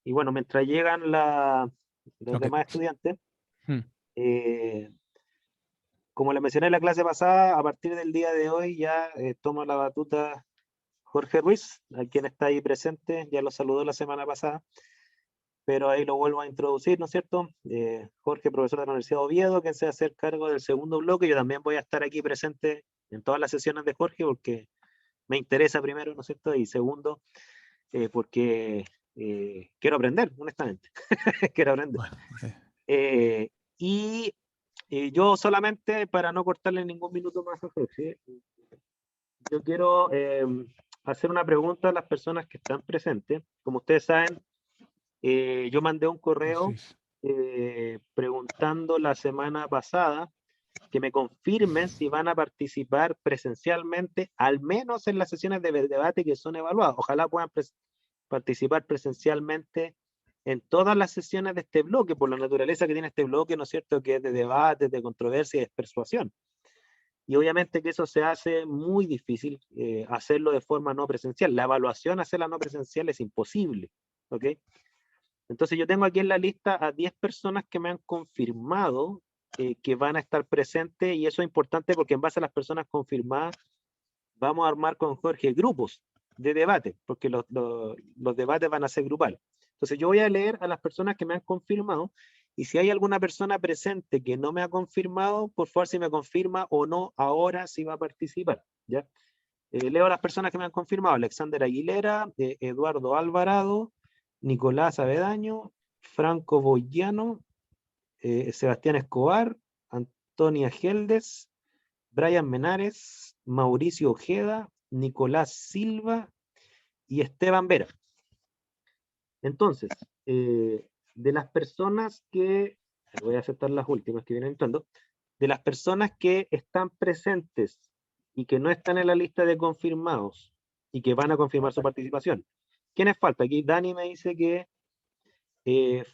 Y bueno, mientras llegan los Ok. demás estudiantes, Hmm. como les mencioné en la clase pasada, a partir del día de hoy ya toma la batuta Jorge Ruiz, a quien está ahí presente, ya lo saludó la semana pasada, pero ahí lo vuelvo a introducir, ¿no es cierto? Jorge, profesor de la Universidad de Oviedo, quien se va a hacer cargo del segundo bloque. Yo también voy a estar aquí presente en todas las sesiones de Jorge porque me interesa primero, ¿no es cierto? Y segundo, porque quiero aprender, honestamente. Quiero aprender. Bueno, Eh, y yo solamente, para no cortarle ningún minuto más a Jorge, yo quiero hacer una pregunta a las personas que están presentes. Como ustedes saben, yo mandé un correo preguntando la semana pasada que me confirmen si van a participar presencialmente, al menos en las sesiones de debate que son evaluadas. Ojalá puedan participar presencialmente en todas las sesiones de este bloque, por la naturaleza que tiene este bloque, ¿no es cierto?, que es de debate, de controversia y de persuasión. Y obviamente que eso se hace muy difícil hacerlo de forma no presencial. La evaluación, hacerla no presencial es imposible, ¿ok? Entonces yo tengo aquí en la lista a 10 personas que me han confirmado que van a estar presentes, y eso es importante porque en base a las personas confirmadas vamos a armar con Jorge grupos de debate, porque los debates van a ser grupales. Entonces yo voy a leer a las personas que me han confirmado, y si hay alguna persona presente que no me ha confirmado, por favor si me confirma o no ahora si va a participar, ¿ya? Leo a las personas que me han confirmado: Alexander Aguilera, Eduardo Alvarado, Nicolás Avedaño, Franco Boyano, Sebastián Escobar, Antonia Geldes, Brian Menares, Mauricio Ojeda, Nicolás Silva y Esteban Vera. Entonces, de las personas que, voy a aceptar las últimas que vienen entrando, de las personas que están presentes y que no están en la lista de confirmados y que van a confirmar su participación, ¿quiénes faltan? Aquí Dani me dice que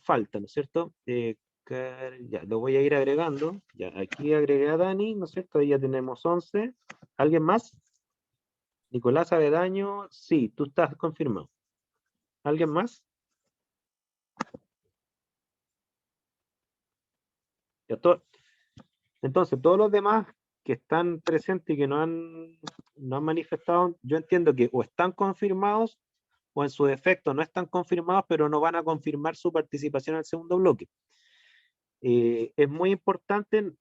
faltan, ¿no es cierto? Ya, lo voy a ir agregando. Ya, aquí agregué a Dani, ¿no es cierto? Ahí ya tenemos 11. ¿Alguien más? Nicolás Avedaño, sí, tú estás confirmado. ¿Alguien más? Ya, entonces, todos los demás que están presentes y que no han manifestado, yo entiendo que o están confirmados o en su defecto no están confirmados, pero no van a confirmar su participación en el segundo bloque. Es muy importante,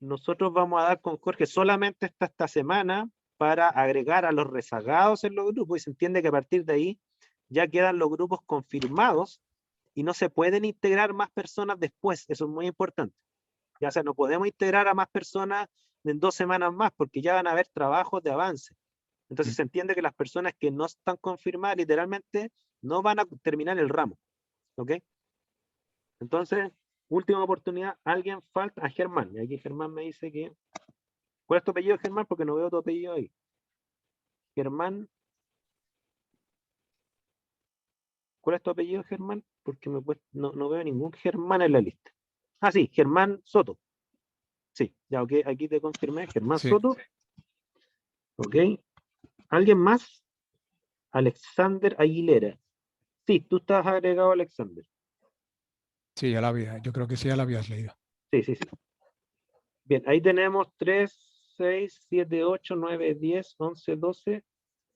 nosotros vamos a dar con Jorge solamente esta semana para agregar a los rezagados en los grupos, y se entiende que a partir de ahí ya quedan los grupos confirmados y no se pueden integrar más personas después. Eso es muy importante. Ya, o sea, no podemos integrar a más personas en 2 semanas más porque ya van a haber trabajos de avance. Entonces se entiende que las personas que no están confirmadas literalmente no van a terminar el ramo, ¿ok? Entonces, última oportunidad, alguien falta, a Germán, y aquí Germán me dice que, ¿cuál es tu apellido, Germán? Porque no veo tu apellido ahí. Germán, ¿cuál es tu apellido, Germán? Porque no veo ningún Germán en la lista. Ah, sí, Germán Soto. Sí, ya, ok, aquí te confirmé, Germán sí. Soto. Ok, ¿alguien más? Alexander Aguilera. Sí, tú estás agregado, Alexander. Sí, ya la había. Yo creo que sí, ya la habías leído. Sí, sí, sí. Bien, ahí tenemos 3, 6, 7, 8, 9, 10, 11, 12.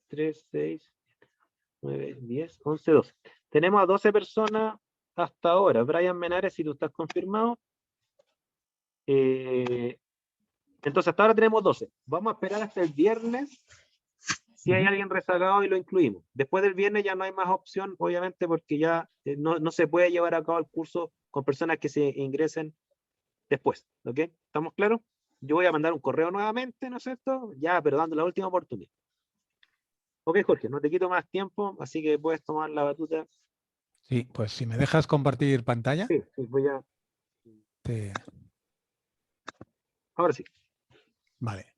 3, 6, 9, 10, 11, 12. Tenemos a 12 personas hasta ahora. Brian Menares, si tú estás confirmado. Entonces, hasta ahora tenemos 12. Vamos a esperar hasta el viernes si hay alguien rezagado y lo incluimos. Después del viernes ya no hay más opción, obviamente, porque ya no se puede llevar a cabo el curso con personas que se ingresen después. ¿Ok? ¿Estamos claros? Yo voy a mandar un correo nuevamente, ¿no es cierto? Ya, pero dando la última oportunidad. Ok, Jorge, no te quito más tiempo, así que puedes tomar la batuta. Sí, pues si me dejas compartir pantalla. Sí, sí, voy a... Ahora sí. Vale.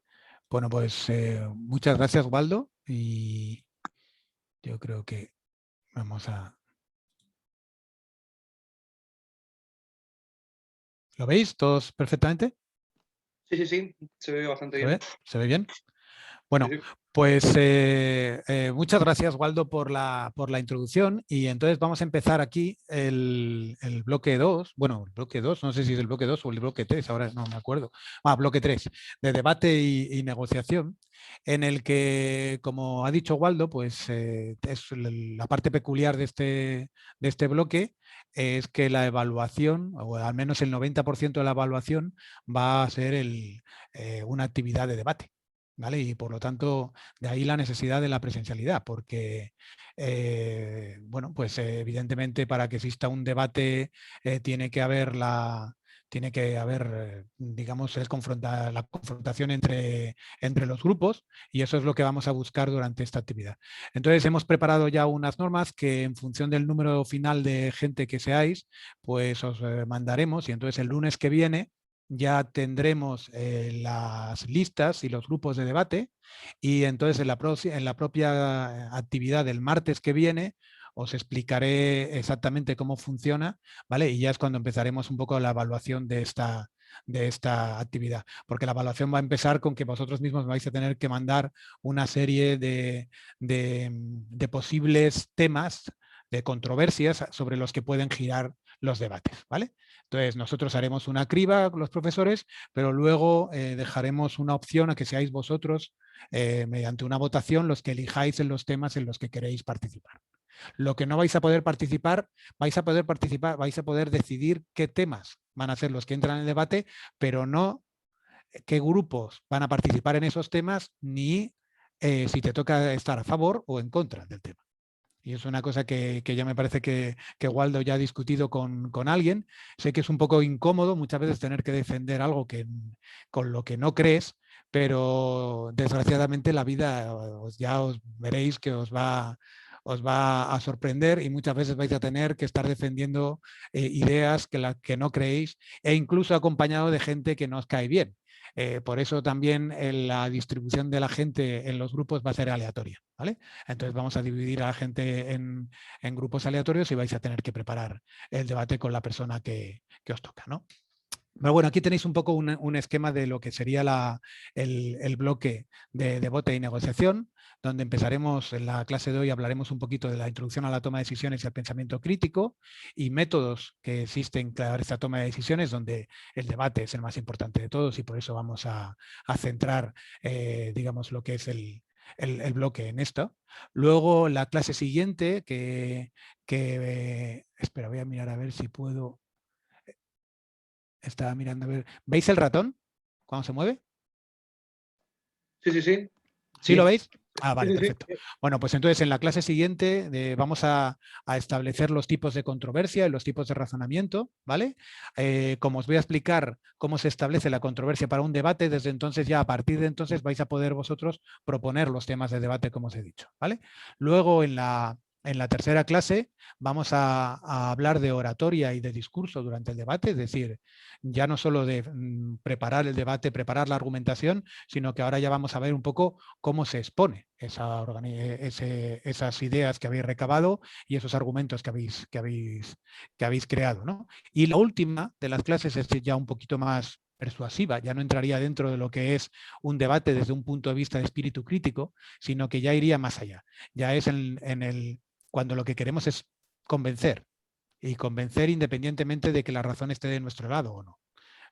Bueno, pues muchas gracias, Waldo. Y yo creo que vamos a... ¿Lo veis todos perfectamente? Sí, sí, sí, se ve bastante ¿Se bien. ve? ¿Se ve bien? Bueno, pues muchas gracias, Waldo, por la introducción. Y entonces vamos a empezar aquí el bloque 2. Bueno, el bloque 2, no sé si es el bloque 2 o el bloque 3, ahora no me acuerdo. Bloque 3, de debate y negociación, en el que, como ha dicho Waldo, pues es la parte peculiar de este bloque, es que la evaluación, o al menos el 90% de la evaluación, va a ser una actividad de debate. ¿Vale? Y por lo tanto, de ahí la necesidad de la presencialidad, porque, bueno, pues evidentemente para que exista un debate tiene que haber digamos, la confrontación entre los grupos, y eso es lo que vamos a buscar durante esta actividad. Entonces, hemos preparado ya unas normas que, en función del número final de gente que seáis, pues os mandaremos, y entonces el lunes que viene ya tendremos las listas y los grupos de debate, y entonces en la propia actividad del martes que viene os explicaré exactamente cómo funciona, ¿vale? Y ya es cuando empezaremos un poco la evaluación de esta actividad, porque la evaluación va a empezar con que vosotros mismos vais a tener que mandar una serie de posibles temas, de controversias sobre los que pueden girar los debates, ¿vale? Entonces, nosotros haremos una criba con los profesores, pero luego dejaremos una opción a que seáis vosotros, mediante una votación, los que elijáis en los temas en los que queréis participar. Lo que no vais a poder participar, vais a poder decidir qué temas van a ser los que entran en el debate, pero no qué grupos van a participar en esos temas, ni si te toca estar a favor o en contra del tema. Y es una cosa que ya me parece que Waldo ya ha discutido con alguien. Sé que es un poco incómodo muchas veces tener que defender algo con lo que no crees, pero desgraciadamente la vida ya os veréis que os va a sorprender, y muchas veces vais a tener que estar defendiendo ideas que no creéis, e incluso acompañado de gente que no os cae bien. Por eso también la distribución de la gente en los grupos va a ser aleatoria, ¿vale? Entonces vamos a dividir a la gente en grupos aleatorios, y vais a tener que preparar el debate con la persona que os toca, ¿no? Pero bueno, aquí tenéis un poco un esquema de lo que sería el bloque de debate y negociación, donde empezaremos en la clase de hoy, hablaremos un poquito de la introducción a la toma de decisiones y al pensamiento crítico, y métodos que existen para esta toma de decisiones, donde el debate es el más importante de todos, y por eso vamos a centrar, digamos, lo que es el bloque en esto. Luego, la clase siguiente, espera, voy a mirar a ver si puedo. Estaba mirando a ver. ¿Veis el ratón cuando se mueve? Sí, sí, sí. ¿Sí lo veis? Vale, Sí, sí, perfecto. sí. Bueno, pues entonces en la clase siguiente vamos a establecer los tipos de controversia y los tipos de razonamiento, ¿vale? Como os voy a explicar cómo se establece la controversia para un debate, desde entonces ya a partir de entonces vais a poder vosotros proponer los temas de debate, como os he dicho, ¿vale? Luego en la tercera clase vamos a hablar de oratoria y de discurso durante el debate, es decir, ya no solo de preparar el debate, preparar la argumentación, sino que ahora ya vamos a ver un poco cómo se expone esas ideas que habéis recabado y esos argumentos que habéis creado, ¿no? Y la última de las clases es ya un poquito más persuasiva, ya no entraría dentro de lo que es un debate desde un punto de vista de espíritu crítico, sino que ya iría más allá. Ya es cuando lo que queremos es convencer, y convencer independientemente de que la razón esté de nuestro lado o no.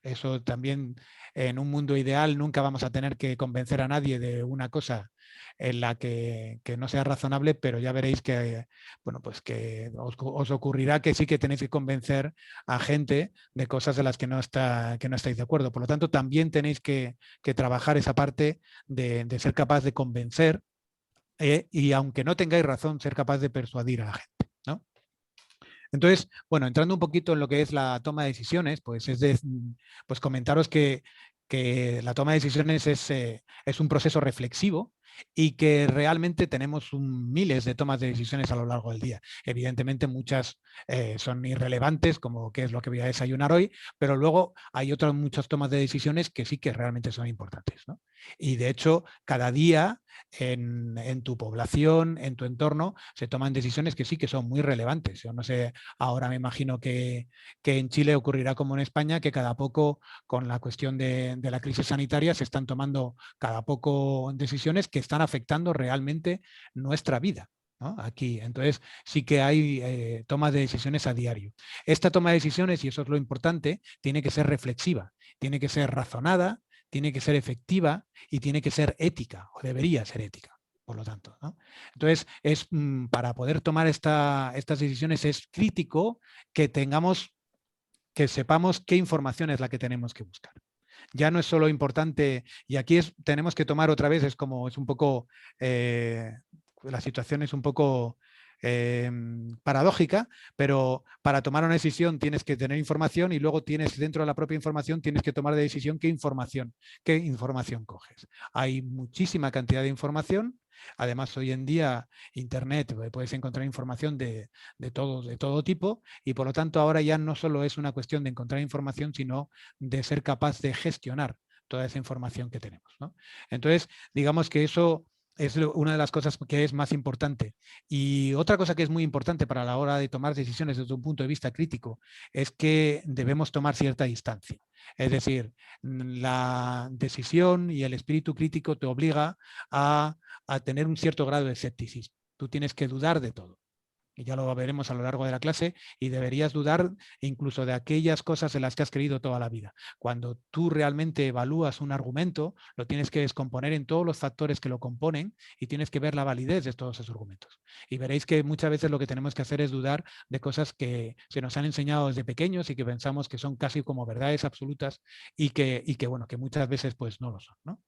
Eso también, en un mundo ideal, nunca vamos a tener que convencer a nadie de una cosa en la que no sea razonable, pero ya veréis que, bueno, pues que os ocurrirá que sí que tenéis que convencer a gente de cosas de las que no estáis de acuerdo. Por lo tanto, también tenéis que trabajar esa parte de ser capaz de convencer, y aunque no tengáis razón, ser capaz de persuadir a la gente, ¿no? Entonces, bueno, entrando un poquito en lo que es la toma de decisiones, pues pues comentaros que la toma de decisiones es un proceso reflexivo, y que realmente tenemos miles de tomas de decisiones a lo largo del día. Evidentemente muchas son irrelevantes, como qué es lo que voy a desayunar hoy, pero luego hay otras muchas tomas de decisiones que sí que realmente son importantes, ¿no? Y de hecho, cada día en tu población, en tu entorno, se toman decisiones que sí que son muy relevantes. Yo no sé, ahora me imagino que en Chile ocurrirá como en España, que cada poco, con la cuestión de la crisis sanitaria, se están tomando cada poco decisiones que están afectando realmente nuestra vida, ¿no? Aquí, entonces, sí que hay toma de decisiones a diario. Esta toma de decisiones, y eso es lo importante, tiene que ser reflexiva, tiene que ser razonada, tiene que ser efectiva y tiene que ser ética, o debería ser ética, por lo tanto, ¿no? Entonces, para poder tomar estas decisiones es crítico que sepamos qué información es la que tenemos que buscar. Ya no es solo importante, y aquí tenemos que tomar otra vez, es un poco, la situación es un poco paradójica, pero para tomar una decisión tienes que tener información y luego dentro de la propia información tienes que tomar de decisión qué información coges. Hay muchísima cantidad de información. Además, hoy en día, Internet, puedes encontrar información de todo tipo, y por lo tanto ahora ya no solo es una cuestión de encontrar información, sino de ser capaz de gestionar toda esa información que tenemos, ¿no? Entonces, digamos que eso es una de las cosas que es más importante. Y otra cosa que es muy importante para la hora de tomar decisiones desde un punto de vista crítico es que debemos tomar cierta distancia. Es decir, la decisión y el espíritu crítico te obliga a tener un cierto grado de escepticismo. Tú tienes que dudar de todo. Y ya lo veremos a lo largo de la clase, y deberías dudar incluso de aquellas cosas en las que has creído toda la vida. Cuando tú realmente evalúas un argumento, lo tienes que descomponer en todos los factores que lo componen y tienes que ver la validez de todos esos argumentos. Y veréis que muchas veces lo que tenemos que hacer es dudar de cosas que se nos han enseñado desde pequeños y que pensamos que son casi como verdades absolutas y que bueno, que muchas veces pues no lo son, ¿no?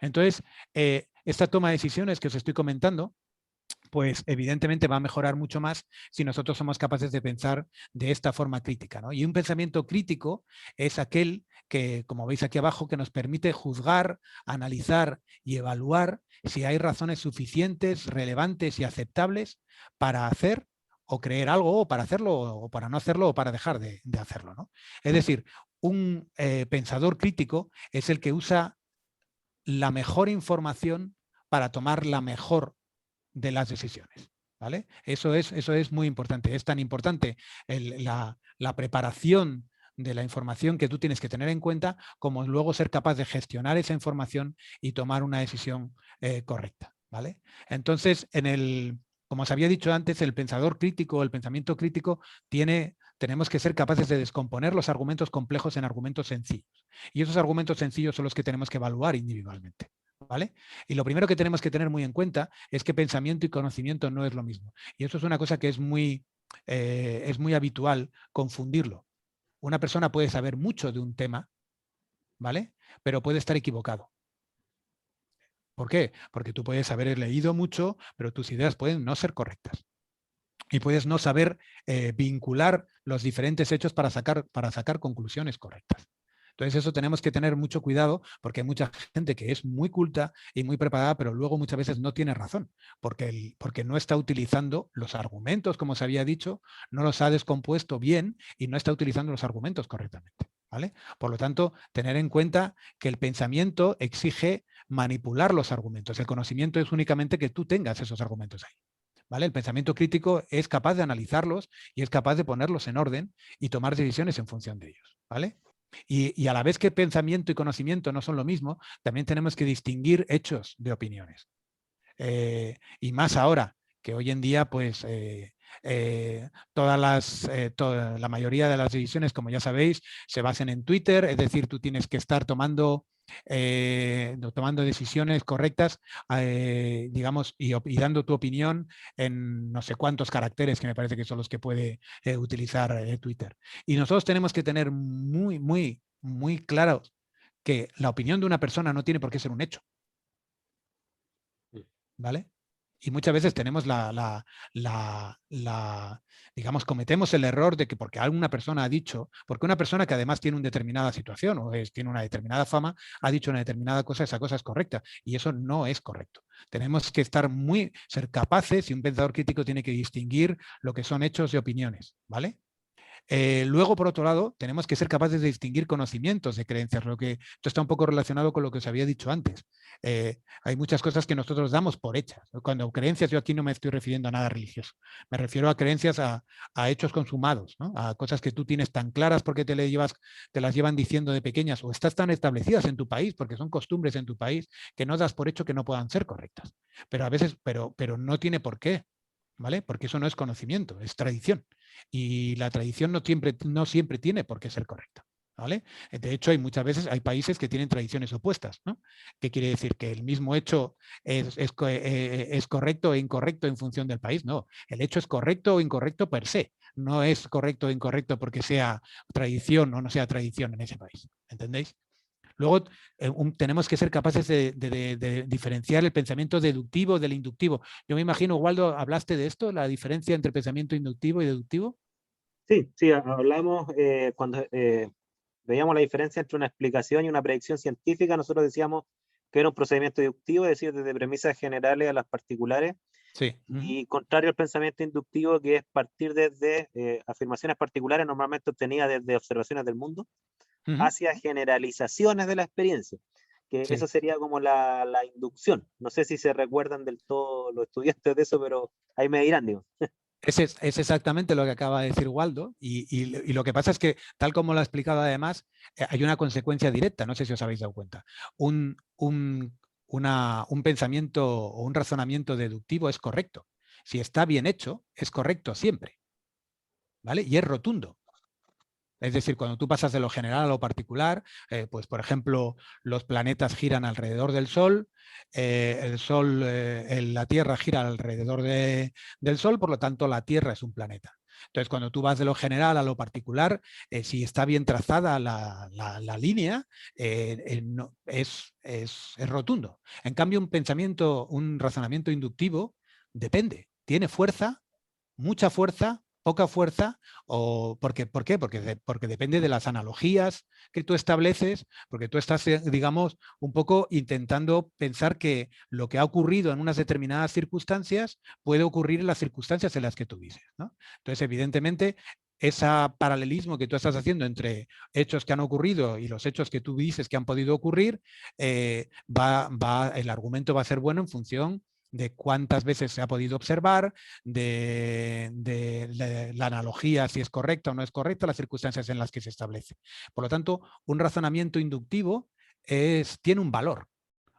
Entonces, esta toma de decisiones que os estoy comentando, pues evidentemente va a mejorar mucho más si nosotros somos capaces de pensar de esta forma crítica, ¿no? Y un pensamiento crítico es aquel que, como veis aquí abajo, que nos permite juzgar, analizar y evaluar si hay razones suficientes, relevantes y aceptables para hacer o creer algo, o para hacerlo, o para no hacerlo, o para dejar de hacerlo, ¿no? Es decir, un pensador crítico es el que usa la mejor información para tomar la mejor de las decisiones, ¿vale? Eso es muy importante. Es tan importante la preparación de la información que tú tienes que tener en cuenta, como luego ser capaz de gestionar esa información y tomar una decisión correcta, ¿vale? Entonces, como os había dicho antes, el pensador crítico, el pensamiento crítico, tenemos que ser capaces de descomponer los argumentos complejos en argumentos sencillos. Y esos argumentos sencillos son los que tenemos que evaluar individualmente, ¿vale? Y lo primero que tenemos que tener muy en cuenta es que pensamiento y conocimiento no es lo mismo. Y eso es una cosa que es muy habitual confundirlo. Una persona puede saber mucho de un tema, ¿vale? Pero puede estar equivocado. ¿Por qué? Porque tú puedes haber leído mucho, pero tus ideas pueden no ser correctas. Y puedes no saber vincular los diferentes hechos para sacar conclusiones correctas. Entonces eso tenemos que tener mucho cuidado, porque hay mucha gente que es muy culta y muy preparada, pero luego muchas veces no tiene razón, porque no está utilizando los argumentos, como se había dicho, no los ha descompuesto bien y no está utilizando los argumentos correctamente, ¿vale? Por lo tanto, tener en cuenta que el pensamiento exige manipular los argumentos. El conocimiento es únicamente que tú tengas esos argumentos ahí, ¿vale? El pensamiento crítico es capaz de analizarlos y es capaz de ponerlos en orden y tomar decisiones en función de ellos, ¿vale? Y a la vez que pensamiento y conocimiento no son lo mismo, también tenemos que distinguir hechos de opiniones. Y más ahora, que hoy en día, pues, la mayoría de las decisiones, como ya sabéis, se basan en Twitter, es decir, tú tienes que estar tomando decisiones correctas, digamos, y dando tu opinión en no sé cuántos caracteres, que me parece que son los que puede utilizar Twitter. Y nosotros tenemos que tener muy, muy, muy claro que la opinión de una persona no tiene por qué ser un hecho, ¿vale? Y muchas veces tenemos digamos, cometemos el error de que porque alguna persona ha dicho, porque una persona que además tiene una determinada situación o tiene una determinada fama, ha dicho una determinada cosa, esa cosa es correcta. Y eso no es correcto. Tenemos que ser capaces, y un pensador crítico tiene que distinguir lo que son hechos y opiniones, ¿vale? Luego, por otro lado, tenemos que ser capaces de distinguir conocimientos de creencias. Esto está un poco relacionado con lo que os había dicho antes. Hay muchas cosas que nosotros damos por hechas. Cuando creencias, yo aquí no me estoy refiriendo a nada religioso. Me refiero a creencias a hechos consumados, ¿no? A cosas que tú tienes tan claras porque te las llevan diciendo de pequeñas, o estás tan establecidas en tu país porque son costumbres en tu país que no das por hecho que no puedan ser correctas. Pero a veces, pero no tiene por qué, ¿vale? Porque eso no es conocimiento, es tradición. Y la tradición no siempre tiene por qué ser correcta, ¿vale? De hecho, muchas veces hay países que tienen tradiciones opuestas, ¿no? ¿Qué quiere decir? ¿Que el mismo hecho es correcto e incorrecto en función del país? No, el hecho es correcto o incorrecto per se. No es correcto o incorrecto porque sea tradición o no sea tradición en ese país. ¿Entendéis? Luego tenemos que ser capaces de diferenciar el pensamiento deductivo del inductivo. Yo me imagino, Waldo, ¿hablaste de esto? ¿La diferencia entre pensamiento inductivo y deductivo? Sí, sí, hablamos cuando veíamos la diferencia entre una explicación y una predicción científica. Nosotros decíamos que era un procedimiento deductivo, es decir, desde premisas generales a las particulares, Sí. y contrario al pensamiento inductivo, que es partir desde afirmaciones particulares normalmente obtenidas desde observaciones del mundo, hacia generalizaciones de la experiencia, que Sí. eso sería como la inducción. No sé si se recuerdan del todo los estudiantes de eso, pero ahí me dirán, digo. Es exactamente lo que acaba de decir Waldo, y lo que pasa es que, tal como lo ha explicado además, hay una consecuencia directa, no sé si os habéis dado cuenta. Un pensamiento o un razonamiento deductivo es correcto. Si está bien hecho, es correcto siempre, ¿vale? Y es rotundo. Es decir, cuando tú pasas de lo general a lo particular, pues por ejemplo, los planetas giran alrededor del Sol, el Sol, la Tierra gira alrededor del Sol, por lo tanto la Tierra es un planeta. Entonces, cuando tú vas de lo general a lo particular, si está bien trazada la línea, es rotundo. En cambio, un razonamiento inductivo, depende. Tiene fuerza, mucha fuerza, poca fuerza, ¿por qué? Porque depende de las analogías que tú estableces, porque tú estás, digamos, un poco intentando pensar que lo que ha ocurrido en unas determinadas circunstancias puede ocurrir en las circunstancias en las que tú dices, ¿no? Entonces, evidentemente, ese paralelismo que tú estás haciendo entre hechos que han ocurrido y los hechos que tú dices que han podido ocurrir, el argumento va a ser bueno en función de cuántas veces se ha podido observar, de la analogía, si es correcta o no es correcta, las circunstancias en las que se establece. Por lo tanto, un razonamiento inductivo tiene un valor.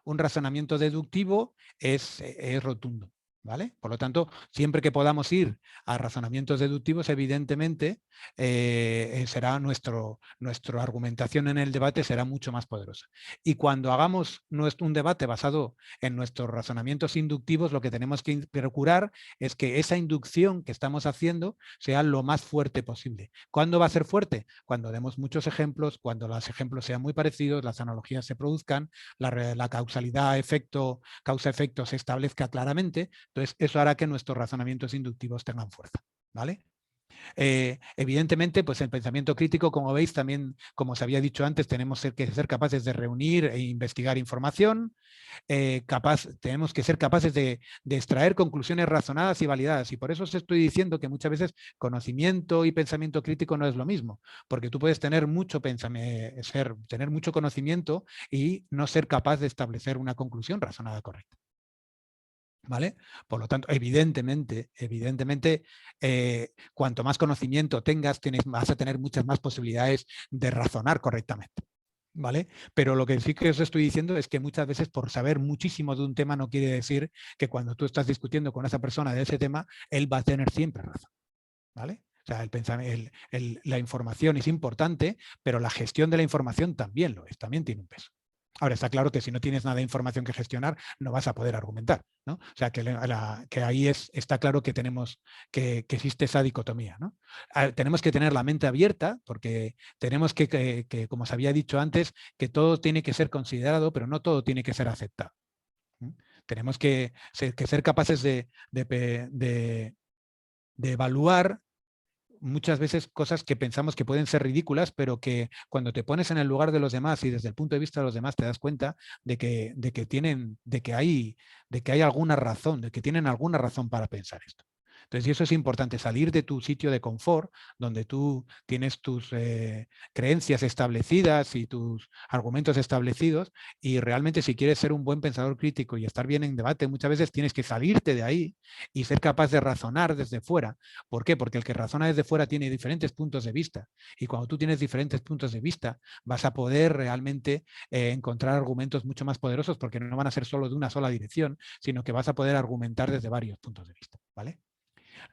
Un razonamiento deductivo es rotundo, ¿vale? Por lo tanto, siempre que podamos ir a razonamientos deductivos, evidentemente, será nuestra argumentación en el debate será mucho más poderosa. Y cuando hagamos un debate basado en nuestros razonamientos inductivos, lo que tenemos que procurar es que esa inducción que estamos haciendo sea lo más fuerte posible. ¿Cuándo va a ser fuerte? Cuando demos muchos ejemplos, cuando los ejemplos sean muy parecidos, las analogías se produzcan, la causalidad, causa-efecto se establezca claramente. Entonces, eso hará que nuestros razonamientos inductivos tengan fuerza, ¿vale? Evidentemente, pues el pensamiento crítico, como veis, también, como os había dicho antes, tenemos que ser capaces de reunir e investigar información, tenemos que ser capaces de extraer conclusiones razonadas y validadas, y por eso os estoy diciendo que muchas veces conocimiento y pensamiento crítico no es lo mismo, porque tú puedes tener mucho conocimiento y no ser capaz de establecer una conclusión razonada correcta. ¿Vale? Por lo tanto, evidentemente, cuanto más conocimiento tengas, vas a tener muchas más posibilidades de razonar correctamente. ¿Vale? Pero lo que sí que os estoy diciendo es que muchas veces por saber muchísimo de un tema no quiere decir que cuando tú estás discutiendo con esa persona de ese tema, él va a tener siempre razón. ¿Vale? O sea, la información es importante, pero la gestión de la información también lo es, también tiene un peso. Ahora, está claro que si no tienes nada de información que gestionar, no vas a poder argumentar, ¿no? O sea, que ahí está claro que existe esa dicotomía, ¿no? Tenemos que tener la mente abierta, porque tenemos que, como os había dicho antes, que todo tiene que ser considerado, pero no todo tiene que ser aceptado. Tenemos que ser capaces de evaluar muchas veces cosas que pensamos que pueden ser ridículas, pero que cuando te pones en el lugar de los demás y desde el punto de vista de los demás te das cuenta de que hay alguna razón, de que tienen alguna razón para pensar esto. Entonces, y eso es importante, salir de tu sitio de confort, donde tú tienes tus creencias establecidas y tus argumentos establecidos, y realmente si quieres ser un buen pensador crítico y estar bien en debate, muchas veces tienes que salirte de ahí y ser capaz de razonar desde fuera. ¿Por qué? Porque el que razona desde fuera tiene diferentes puntos de vista, y cuando tú tienes diferentes puntos de vista, vas a poder realmente encontrar argumentos mucho más poderosos, porque no van a ser solo de una sola dirección, sino que vas a poder argumentar desde varios puntos de vista, ¿vale?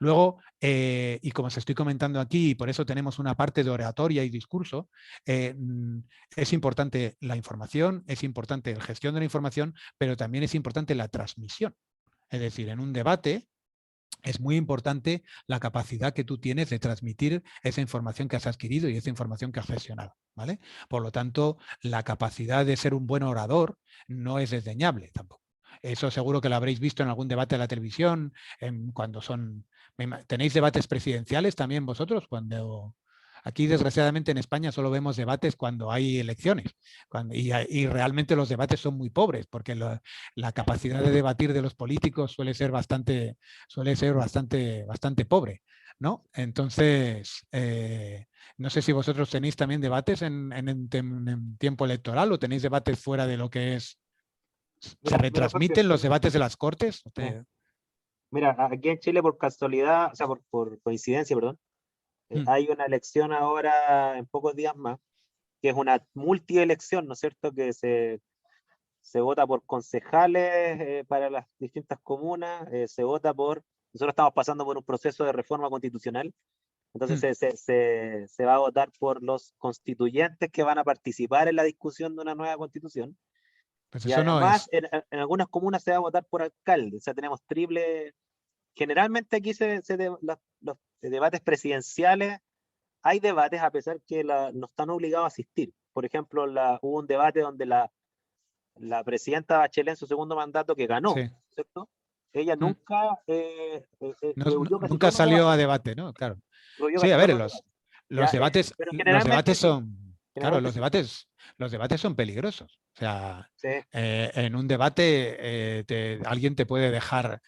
Luego, y como os estoy comentando aquí, y por eso tenemos una parte de oratoria y discurso, es importante la información, es importante la gestión de la información, pero también es importante la transmisión. Es decir, en un debate es muy importante la capacidad que tú tienes de transmitir esa información que has adquirido y esa información que has gestionado, ¿vale? Por lo tanto, la capacidad de ser un buen orador no es desdeñable tampoco. Eso seguro que lo habréis visto en algún debate de la televisión, cuando son... ¿Tenéis debates presidenciales también vosotros? Cuando... Aquí, desgraciadamente, en España solo vemos debates cuando hay elecciones. Y realmente los debates son muy pobres, porque la capacidad de debatir de los políticos suele ser bastante pobre, ¿no? Entonces, no sé si vosotros tenéis también debates en tiempo electoral o tenéis debates fuera de lo que es... ¿Se Mira, retransmiten los debates de las Cortes? mira, aquí en Chile por casualidad, o sea, por coincidencia, perdón, hay una elección ahora en pocos días más, que es una multielección, ¿no es cierto? Que se vota por concejales para las distintas comunas, se vota por... Nosotros estamos pasando por un proceso de reforma constitucional, entonces se va a votar por los constituyentes que van a participar en la discusión de una nueva constitución. Pues Y eso no además, es... en algunas comunas se va a votar por alcalde, o sea, tenemos triple... Generalmente aquí los debates presidenciales, hay debates a pesar que no están obligados a asistir. Por ejemplo, hubo un debate donde la presidenta Bachelet en su segundo mandato que ganó, Sí. ¿cierto? Ella nunca rehuyó casi Nunca todos los salió a debates. debate, ¿no? Claro. Rehuyó Sí, casi a todos ver, los debates. los debates, Pero los generalmente debates sí. son, claro, Generalmente sí. los debates son peligrosos. O sea, Sí. en un debate alguien te puede dejar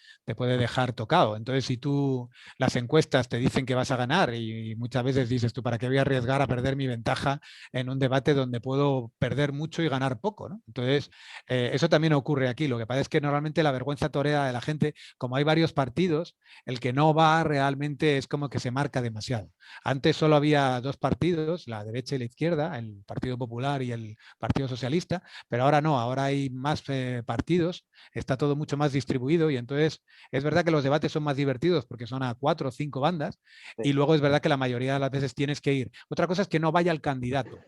tocado. Entonces, si tú las encuestas te dicen que vas a ganar y muchas veces dices tú, ¿para qué voy a arriesgar a perder mi ventaja en un debate donde puedo perder mucho y ganar poco, ¿no? Entonces, eso también ocurre aquí. Lo que pasa es que normalmente la vergüenza torea de la gente, como hay varios partidos, el que no va realmente es como que se marca demasiado. Antes solo había dos partidos, la derecha y la izquierda, el Partido Popular y el Partido Socialista, pero ahora no, ahora hay más partidos, está todo mucho más distribuido y entonces es verdad que los debates son más divertidos porque son a 4 o 5 bandas Sí. y luego es verdad que la mayoría de las veces tienes que ir. Otra cosa es que no vaya el candidato.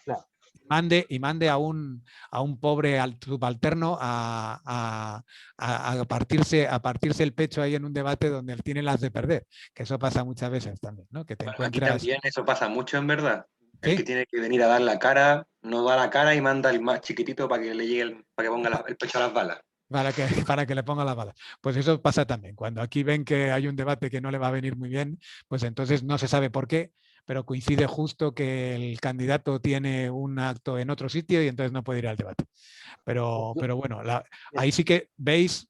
Claro. Mande a un pobre subalterno a partirse el pecho ahí en un debate donde él tiene las de perder, que eso pasa muchas veces también, ¿no? Que te Aquí encuentras... también eso pasa mucho, en verdad. El ¿Sí? que tiene que venir a dar la cara, no da la cara y manda al más chiquitito para que le llegue para que ponga el pecho a las balas. Para que le ponga la bala. Pues eso pasa también. Cuando aquí ven que hay un debate que no le va a venir muy bien, pues entonces no se sabe por qué, pero coincide justo que el candidato tiene un acto en otro sitio y entonces no puede ir al debate. Pero bueno, ahí sí que veis,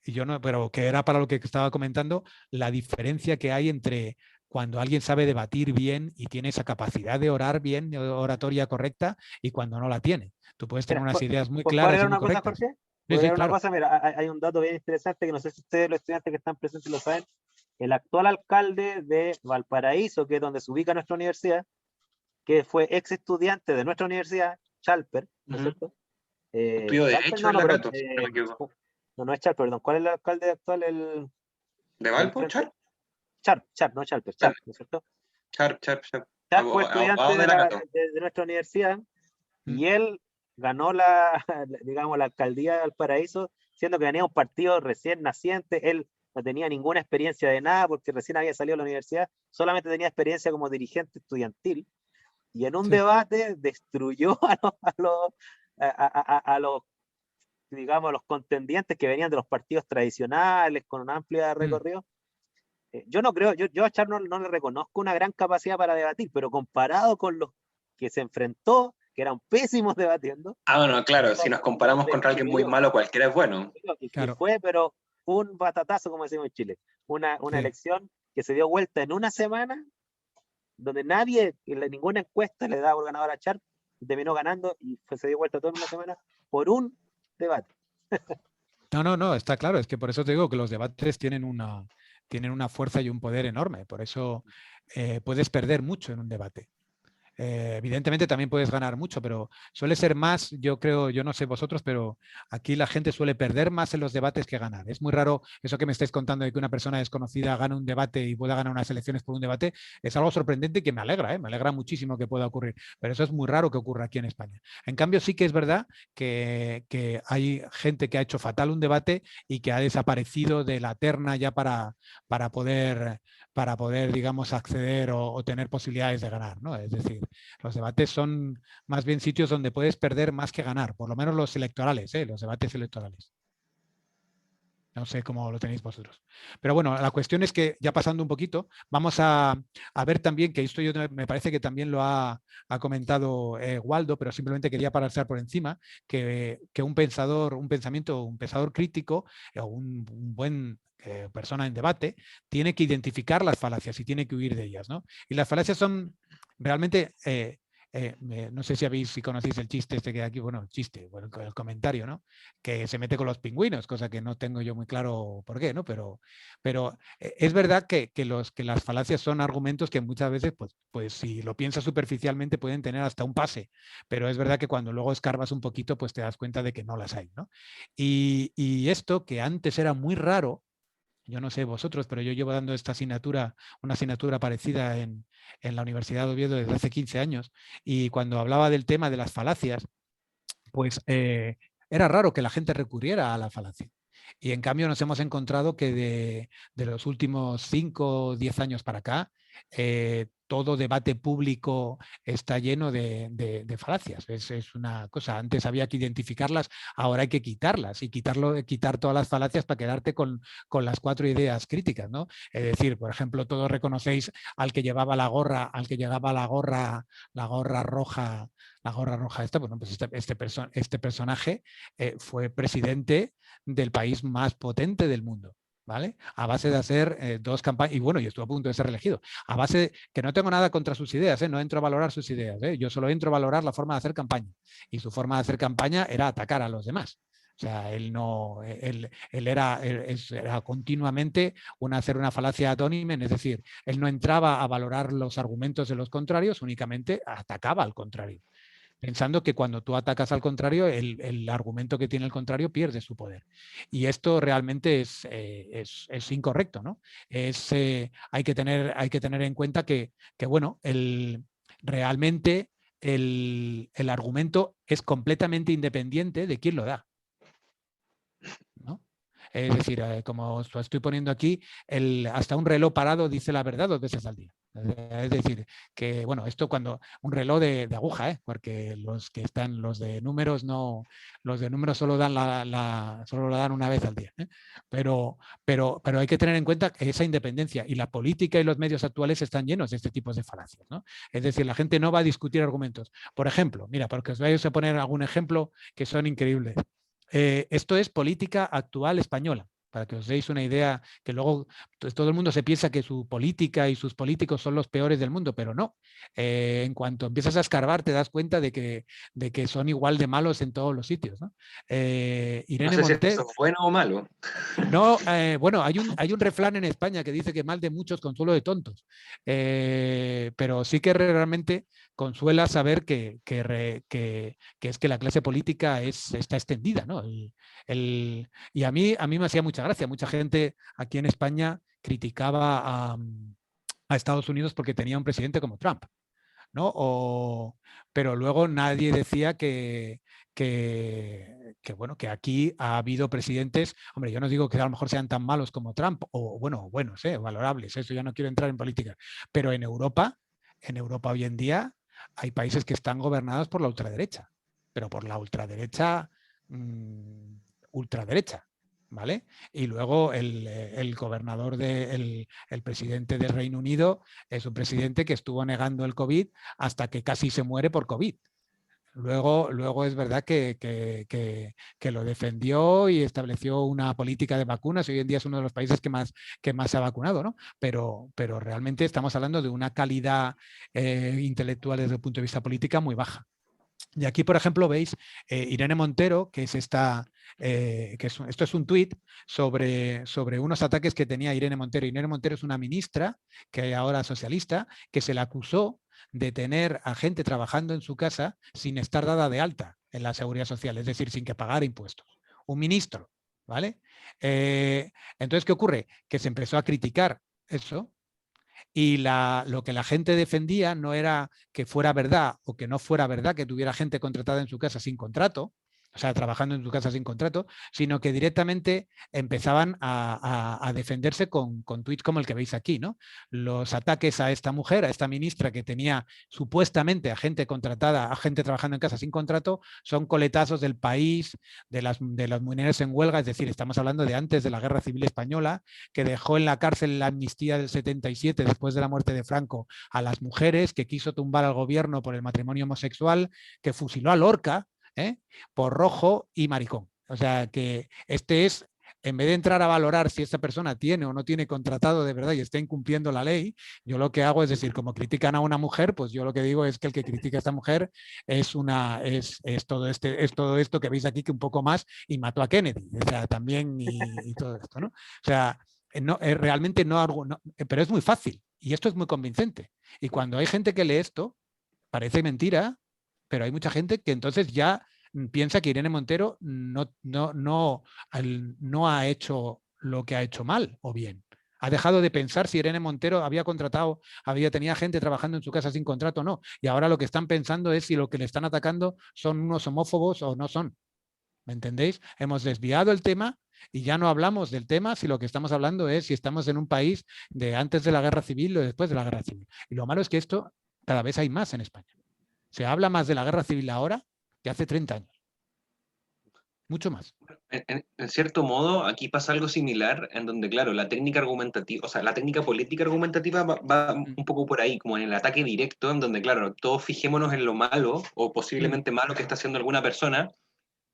y yo no, pero que era para lo que estaba comentando, la diferencia que hay entre cuando alguien sabe debatir bien y tiene esa capacidad de orar bien, de oratoria correcta, y cuando no la tiene. Tú puedes tener Mira, unas ideas muy ¿puedo claras y agregar muy una cosa, correctas. Jorge? Sí, ¿Puedo sí, agregar una claro. cosa? Mira, hay un dato bien interesante que no sé si ustedes, los estudiantes que están presentes, lo saben. El actual alcalde de Valparaíso, que es donde se ubica nuestra universidad, que fue ex estudiante de nuestra universidad, Chalper, ¿no es cierto? Estudio Chalper, Derecho no, en no, la perdón. Cato, si no me equivoco. No es Chalper, perdón. ¿Cuál es el alcalde actual? ¿De Del Valpo? frente. ¿Char? Charp, no Chalper, Charp, ¿no es cierto? Char. Charp fue estudiante Abogado de la Cato. de nuestra universidad Mm. y él ganó digamos, la alcaldía de Valparaíso, siendo que venía un partido recién naciente. Él no tenía ninguna experiencia de nada porque recién había salido de la universidad, solamente tenía experiencia como dirigente estudiantil. Y en un Sí. debate destruyó a los, digamos, los contendientes que venían de los partidos tradicionales con un amplio recorrido. Yo no creo, yo a Char no le reconozco una gran capacidad para debatir, pero comparado con los que se enfrentó, que eran pésimos debatiendo, Bueno, claro, si nos comparamos contra alguien muy malo, cualquiera es bueno. y Claro. fue, pero un batatazo, como decimos en Chile, una Sí. elección que se dio vuelta en una semana, donde nadie, ninguna encuesta le daba por ganador a Sharp, terminó ganando y se dio vuelta toda en una semana por un debate. No, está claro. Es que por eso te digo que los debates tienen una fuerza y un poder enorme. Por eso puedes perder mucho en un debate. Evidentemente también puedes ganar mucho, pero suele ser más, yo creo, yo no sé vosotros, pero aquí la gente suele perder más en los debates que ganar. Es muy raro eso que me estáis contando de que una persona desconocida gane un debate y pueda ganar unas elecciones por un debate. Es algo sorprendente y que me alegra muchísimo que pueda ocurrir, pero eso es muy raro que ocurra aquí en España. En cambio, sí que es verdad que hay gente que ha hecho fatal un debate y que ha desaparecido de la terna ya para poder, digamos, acceder o tener posibilidades de ganar, ¿no? Es decir, los debates son más bien sitios donde puedes perder más que ganar, por lo menos los electorales, los debates electorales. No sé cómo lo tenéis vosotros. Pero bueno, la cuestión es que, ya pasando un poquito, vamos a ver también, que esto me parece que también lo ha comentado Waldo, pero simplemente quería pasar por encima, que un pensador crítico o un buen persona en debate tiene que identificar las falacias y tiene que huir de ellas, ¿no? Y las falacias son realmente... no sé si conocéis el chiste este que aquí, bueno, el comentario, ¿no? Que se mete con los pingüinos, cosa que no tengo yo muy claro por qué, ¿no? Pero es verdad que las falacias son argumentos que muchas veces, pues si lo piensas superficialmente, pueden tener hasta un pase, pero es verdad que cuando luego escarbas un poquito, pues te das cuenta de que no las hay, ¿no? Y esto que antes era muy raro, yo no sé vosotros, pero yo llevo dando una asignatura parecida en la Universidad de Oviedo desde hace 15 años, y cuando hablaba del tema de las falacias, pues era raro que la gente recurriera a la falacia. Y en cambio nos hemos encontrado que de los últimos 5 o 10 años para acá, todo debate público está lleno de falacias. Es una cosa, antes había que identificarlas, ahora hay que quitarlas y quitar todas las falacias para quedarte con las 4 ideas críticas, ¿no? Es decir, por ejemplo, todos reconocéis al que llevaba la gorra roja. La gorra roja esta, bueno, pues este personaje fue presidente del país más potente del mundo, ¿vale? A base de hacer 2 campañas, y bueno, y estuvo a punto de ser elegido, a base de que no tengo nada contra sus ideas, no entro a valorar sus ideas, yo solo entro a valorar la forma de hacer campaña, y su forma de hacer campaña era atacar a los demás. O sea, él era continuamente hacer una falacia ad hominem, es decir, él no entraba a valorar los argumentos de los contrarios, únicamente atacaba al contrario, pensando que cuando tú atacas al contrario, el argumento que tiene el contrario pierde su poder. Y esto realmente es incorrecto, ¿no? Hay que tener en cuenta que bueno, realmente el argumento es completamente independiente de quién lo da, ¿no? Es decir, como os estoy poniendo aquí, hasta un reloj parado dice la verdad 2 veces al día. Es decir, que bueno, esto cuando un reloj de aguja, porque los de números no, los de números solo solo lo dan una vez al día. Pero hay que tener en cuenta esa independencia, y la política y los medios actuales están llenos de este tipo de falacias, ¿no? Es decir, la gente no va a discutir argumentos. Por ejemplo, mira, porque os voy a poner algún ejemplo que son increíbles. Esto es política actual española, para que os deis una idea, que luego todo el mundo se piensa que su política y sus políticos son los peores del mundo, pero no. En cuanto empiezas a escarbar, te das cuenta de que son igual de malos en todos los sitios, ¿no? Irene No sé si Montero, eso es bueno o malo. no, bueno, hay un refrán en España que dice que mal de muchos consuelo de tontos, pero sí que realmente consuela saber que es que la clase política está extendida, ¿no? Y a mí me hacía mucha gracia. Mucha gente aquí en España criticaba a Estados Unidos porque tenía un presidente como Trump, ¿no? Pero luego nadie decía bueno, que aquí ha habido presidentes, hombre, yo no digo que a lo mejor sean tan malos como Trump, o bueno, buenos, valorables, eso ya no quiero entrar en política, pero en Europa hoy en día hay países que están gobernados por la ultraderecha, pero por la ultraderecha, ultraderecha, ¿vale? Y luego el gobernador, el presidente del Reino Unido es un presidente que estuvo negando el COVID hasta que casi se muere por COVID. Luego es verdad que lo defendió y estableció una política de vacunas. Hoy en día es uno de los países que más se ha vacunado, ¿no? Pero realmente estamos hablando de una calidad intelectual desde el punto de vista política muy baja. Y aquí, por ejemplo, veis Irene Montero, que es esto es un tuit sobre unos ataques que tenía Irene Montero. Irene Montero es una ministra, que ahora socialista, que se le acusó de tener a gente trabajando en su casa sin estar dada de alta en la seguridad social, es decir, sin que pagara impuestos. Un ministro, ¿vale? Entonces, ¿qué ocurre? Que se empezó a criticar eso. Y lo que la gente defendía no era que fuera verdad o que no fuera verdad que tuviera gente contratada en su casa sin contrato, o sea, trabajando en su casa sin contrato, sino que directamente empezaban a defenderse con tweets como el que veis aquí, ¿no? Los ataques a esta mujer, a esta ministra que tenía supuestamente a gente contratada, a gente trabajando en casa sin contrato, son coletazos del país, de las mujeres en huelga, es decir, estamos hablando de antes de la Guerra Civil Española, que dejó en la cárcel la amnistía del 77 después de la muerte de Franco a las mujeres, que quiso tumbar al gobierno por el matrimonio homosexual, que fusiló a Lorca, por rojo y maricón. O sea que en vez de entrar a valorar si esta persona tiene o no tiene contratado de verdad y está incumpliendo la ley, yo lo que hago es decir, como critican a una mujer, pues yo lo que digo es que el que critica a esta mujer es todo esto que veis aquí, que un poco más, y mató a Kennedy, o sea, también y todo esto, ¿no? O sea, realmente pero es muy fácil y esto es muy convincente. Y cuando hay gente que lee esto, parece mentira, pero hay mucha gente que entonces ya piensa que Irene Montero no ha hecho lo que ha hecho mal o bien. Ha dejado de pensar si Irene Montero tenía gente trabajando en su casa sin contrato o no. Y ahora lo que están pensando es si lo que le están atacando son unos homófobos o no son. ¿Me entendéis? Hemos desviado el tema y ya no hablamos del tema si lo que estamos hablando es si estamos en un país de antes de la guerra civil o después de la guerra civil. Y lo malo es que esto cada vez hay más en España. Se habla más de la guerra civil ahora que hace 30 años. Mucho más. En cierto modo, aquí pasa algo similar, en donde, claro, la técnica argumentativa, o sea, la técnica política argumentativa va un poco por ahí, como en el ataque directo, en donde, claro, todos fijémonos en lo malo o posiblemente malo que está haciendo alguna persona,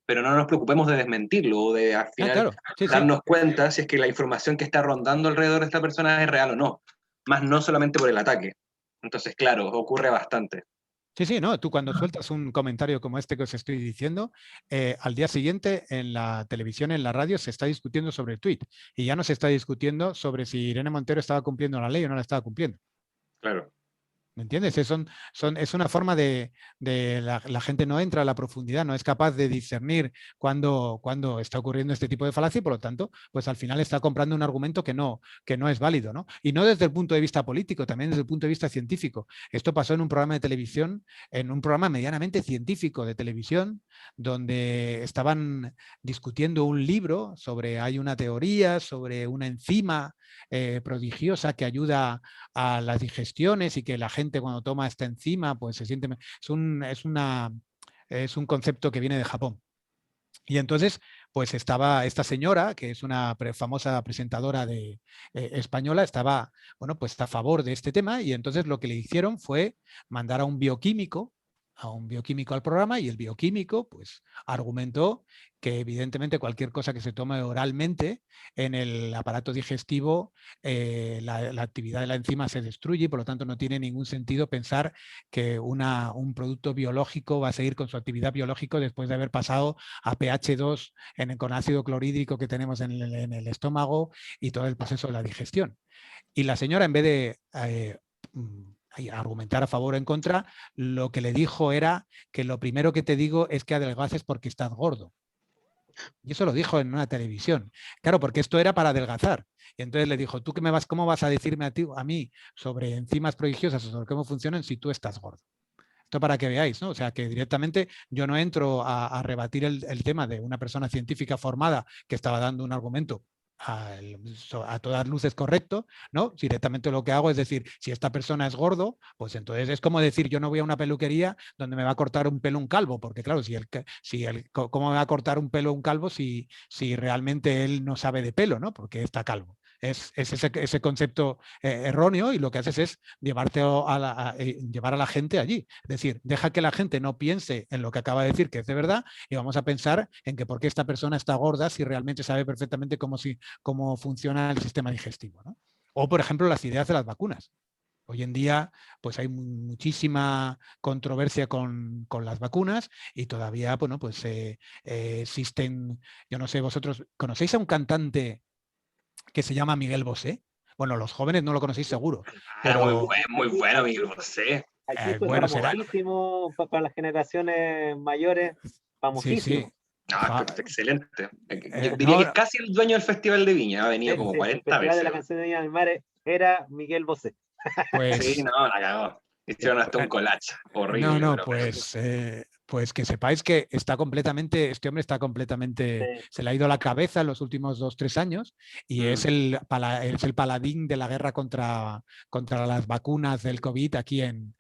pero no nos preocupemos de desmentirlo o de al final claro. Sí, darnos cuenta si es que la información que está rondando alrededor de esta persona es real o no, más no solamente por el ataque. Entonces, claro, ocurre bastante. Sí, no, tú cuando sueltas un comentario como este que os estoy diciendo, al día siguiente en la televisión, en la radio, se está discutiendo sobre el tuit y ya no se está discutiendo sobre si Irene Montero estaba cumpliendo la ley o no la estaba cumpliendo. Claro. ¿Me entiendes? Es una forma de la gente no entra a la profundidad, no es capaz de discernir cuando está ocurriendo este tipo de falacia y por lo tanto, pues al final está comprando un argumento que no es válido, ¿no? Y no desde el punto de vista político, también desde el punto de vista científico. Esto pasó en un programa de televisión, en un programa medianamente científico de televisión, donde estaban discutiendo un libro hay una teoría sobre una enzima prodigiosa que ayuda a las digestiones y que la gente cuando toma esta enzima pues se siente... Es un concepto que viene de Japón. Y entonces, pues estaba esta señora, que es una famosa presentadora española, estaba, bueno, pues está a favor de este tema y entonces lo que le hicieron fue mandar a un bioquímico al programa y el bioquímico pues argumentó que evidentemente cualquier cosa que se tome oralmente en el aparato digestivo, la actividad de la enzima se destruye y por lo tanto no tiene ningún sentido pensar que un producto biológico va a seguir con su actividad biológica después de haber pasado a pH 2 con ácido clorhídrico que tenemos en el estómago y todo el proceso de la digestión. Y la señora, en vez de argumentar a favor o en contra, lo que le dijo era que lo primero que te digo es que adelgaces porque estás gordo. Y eso lo dijo en una televisión. Claro, porque esto era para adelgazar. Y entonces le dijo, ¿tú cómo vas a decirme a mí sobre enzimas prodigiosas o sobre cómo funcionan si tú estás gordo? Esto para que veáis, ¿no? O sea, que directamente yo no entro a rebatir el tema de una persona científica formada que estaba dando un argumento a todas luces correcto, ¿no? Directamente lo que hago es decir, si esta persona es gordo, pues entonces es como decir, yo no voy a una peluquería donde me va a cortar un pelo un calvo, porque claro, ¿cómo me va a cortar un pelo un calvo si realmente él no sabe de pelo, ¿no? Porque está calvo. Es ese concepto erróneo, y lo que haces es llevar a la gente allí. Es decir, deja que la gente no piense en lo que acaba de decir, que es de verdad, y vamos a pensar en que por qué esta persona está gorda si realmente sabe perfectamente cómo funciona el sistema digestivo, ¿no? O, por ejemplo, las ideas de las vacunas. Hoy en día pues hay muchísima controversia con las vacunas, y todavía, bueno, pues existen, yo no sé, vosotros, ¿conocéis a un cantante que se llama Miguel Bosé? Bueno, los jóvenes no lo conocéis seguro, Era pero muy bueno, Miguel Bosé. Aquí fue bueno, será. famosísimo para las generaciones mayores, Sí, sí. famosísimo. No, excelente. Diría No, que es casi el dueño del Festival de Viña. Ha venido como El 40 Festival de veces. la Canción de Viña del Mar era Miguel Bosé. pues Sí, no, la cagó. Hicieron hasta un collage. Horrible, no, pero pues que sepáis que este hombre está completamente, Sí. se le ha ido la cabeza en los últimos 2-3 años, y es el paladín de la guerra contra las vacunas del COVID aquí en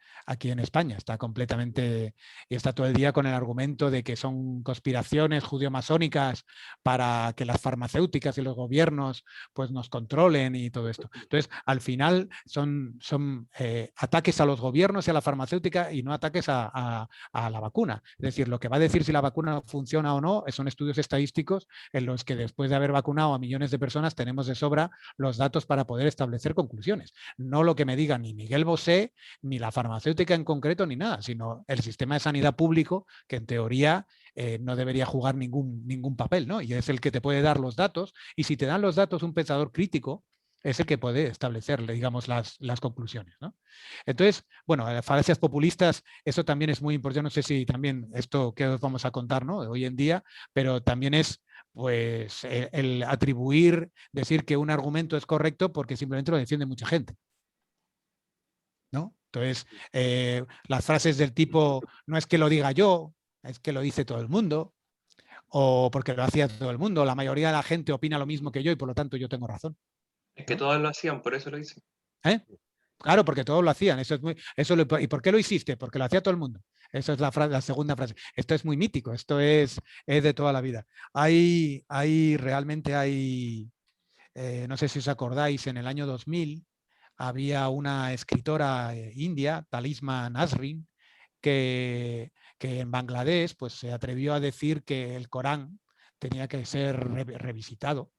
España. Está completamente, y está todo el día con el argumento de que son conspiraciones judío-masónicas para que las farmacéuticas y los gobiernos pues nos controlen y todo esto. Entonces, al final son ataques a los gobiernos y a la farmacéutica, y no ataques a la vacuna. Es decir, lo que va a decir si la vacuna funciona o no son estudios estadísticos en los que, después de haber vacunado a millones de personas, tenemos de sobra los datos para poder establecer conclusiones. No lo que me diga ni Miguel Bosé, ni la farmacéutica en concreto, ni nada, sino el sistema de sanidad público, que en teoría no debería jugar ningún papel, ¿no? Y es el que te puede dar los datos, y si te dan los datos un pensador crítico, es el que puede establecerle, digamos, las conclusiones, ¿no? Entonces, bueno, falacias populistas, eso también es muy importante. No sé si también esto que os vamos a contar, ¿no?, hoy en día, pero también es pues el atribuir, decir que un argumento es correcto porque simplemente lo defiende mucha gente, ¿no? Entonces, las frases del tipo, no es que lo diga yo, es que lo dice todo el mundo, o porque lo hacía todo el mundo, la mayoría de la gente opina lo mismo que yo y por lo tanto yo tengo razón. es que todos lo hacían, por eso lo hice. ¿Eh? Claro, porque todos lo hacían. ¿Y por qué lo hiciste? Porque lo hacía todo el mundo. Esa es la segunda frase. Esto es muy mítico, esto es de toda la vida. Realmente hay, no sé si os acordáis, en el año 2000 había una escritora india, Talisma Nasrin, que en Bangladesh pues, se atrevió a decir que el Corán tenía que ser revisitado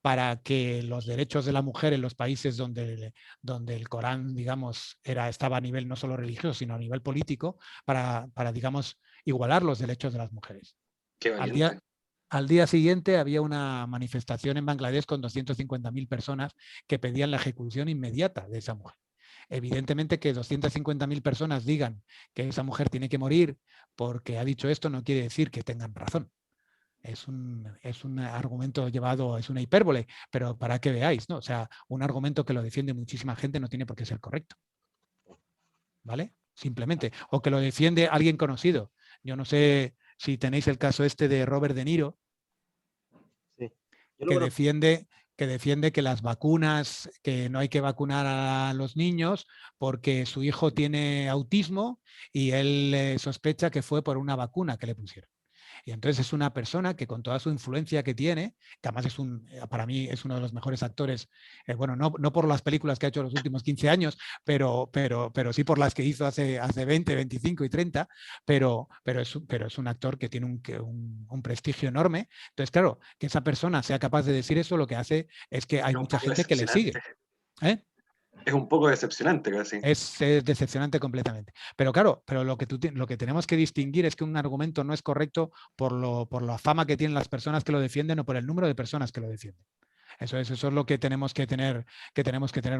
para que los derechos de la mujer en los países donde el Corán, digamos, estaba a nivel no solo religioso, sino a nivel político, para digamos, igualar los derechos de las mujeres. Qué valiente. Al día siguiente había una manifestación en Bangladesh con 250.000 personas que pedían la ejecución inmediata de esa mujer. Evidentemente, que 250.000 personas digan que esa mujer tiene que morir porque ha dicho esto no quiere decir que tengan razón. Es un argumento llevado, es una hipérbole, pero para que veáis, ¿no? O sea, un argumento que lo defiende muchísima gente no tiene por qué ser correcto. ¿Vale? Simplemente. O que lo defiende alguien conocido. Yo no sé si tenéis el caso este de Robert De Niro, Sí. que defiende que las vacunas, que no hay que vacunar a los niños porque su hijo tiene autismo y él sospecha que fue por una vacuna que le pusieron. Y entonces es una persona que, con toda su influencia que tiene, que además para mí es uno de los mejores actores, bueno, no por las películas que ha hecho en los últimos 15 años, pero sí por las que hizo hace 20, 25 y 30, pero es un actor que tiene un prestigio enorme. Entonces, claro, que esa persona sea capaz de decir eso, lo que hace es que hay mucha gente que le sigue. Es un poco decepcionante casi. Es decepcionante completamente. Pero claro, lo que tenemos que distinguir es que un argumento no es correcto por la fama que tienen las personas que lo defienden o por el número de personas que lo defienden. Eso es lo que tenemos que tener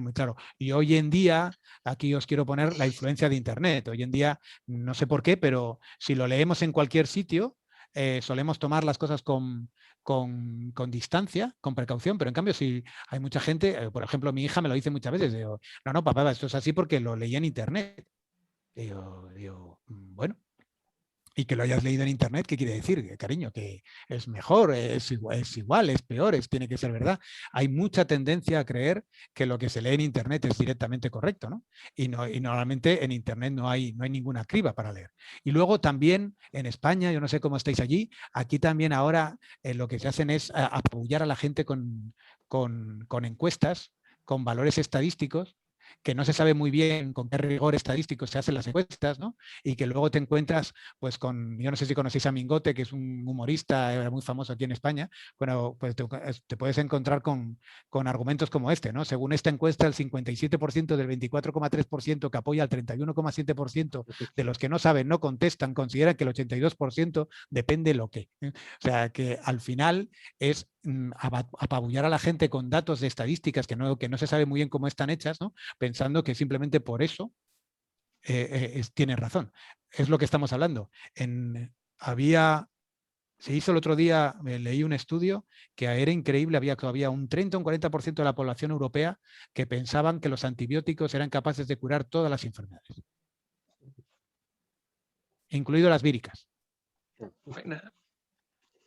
muy claro. Y hoy en día, aquí os quiero poner la influencia de Internet. Hoy en día, no sé por qué, pero si lo leemos en cualquier sitio, solemos tomar las cosas con distancia, con precaución, pero en cambio si hay mucha gente, por ejemplo, mi hija me lo dice muchas veces, digo, no, papá, esto es así porque lo leí en Internet. Digo, bueno, y que lo hayas leído en Internet, ¿qué quiere decir, cariño? Que es mejor, es igual, es peor, tiene que ser verdad. Hay mucha tendencia a creer que lo que se lee en Internet es directamente correcto, ¿no? Y normalmente en Internet no hay ninguna criba para leer. Y luego también en España, yo no sé cómo estáis allí, aquí también ahora lo que se hacen es apoyar a la gente con con encuestas, con valores estadísticos, que no se sabe muy bien con qué rigor estadístico se hacen las encuestas, ¿no? Y que luego te encuentras pues con, yo no sé si conocéis a Mingote, que es un humorista muy famoso aquí en España. Bueno, pues te puedes encontrar con argumentos como este, ¿no? Según esta encuesta, el 57% del 24,3% que apoya al 31,7% de los que no saben, no contestan, consideran que el 82% depende lo que. O sea, que al final es apabullar a la gente con datos de estadísticas que no se sabe muy bien cómo están hechas, ¿no? Pensando que simplemente por eso tiene razón. Es lo que estamos hablando. Se hizo el otro día, leí un estudio que era increíble, había un 30 o un 40% de la población europea que pensaban que los antibióticos eran capaces de curar todas las enfermedades, incluido las víricas. Bueno.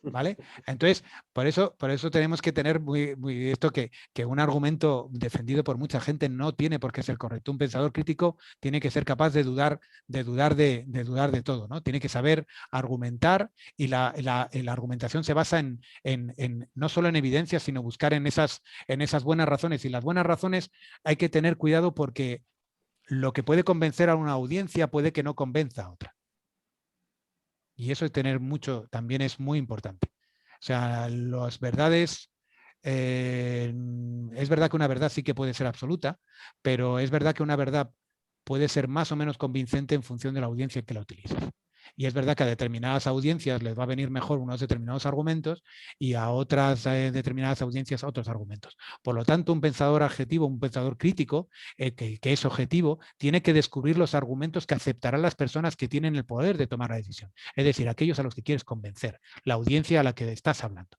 ¿Vale? Entonces, por eso tenemos que tener muy esto que un argumento defendido por mucha gente no tiene por qué ser correcto. Un pensador crítico tiene que ser capaz de dudar de todo, ¿no? Tiene que saber argumentar, y la argumentación se basa en no solo en evidencias, sino buscar en esas buenas razones. Y las buenas razones hay que tener cuidado, porque lo que puede convencer a una audiencia puede que no convenza a otra. Y eso también es muy importante. O sea, las verdades, es verdad que una verdad sí que puede ser absoluta, pero es verdad que una verdad puede ser más o menos convincente en función de la audiencia que la utilice. Y es verdad que a determinadas audiencias les va a venir mejor unos determinados argumentos, y a otras determinadas audiencias otros argumentos. Por lo tanto, un pensador objetivo, un pensador crítico, que es objetivo, tiene que descubrir los argumentos que aceptarán las personas que tienen el poder de tomar la decisión. Es decir, aquellos a los que quieres convencer, la audiencia a la que estás hablando.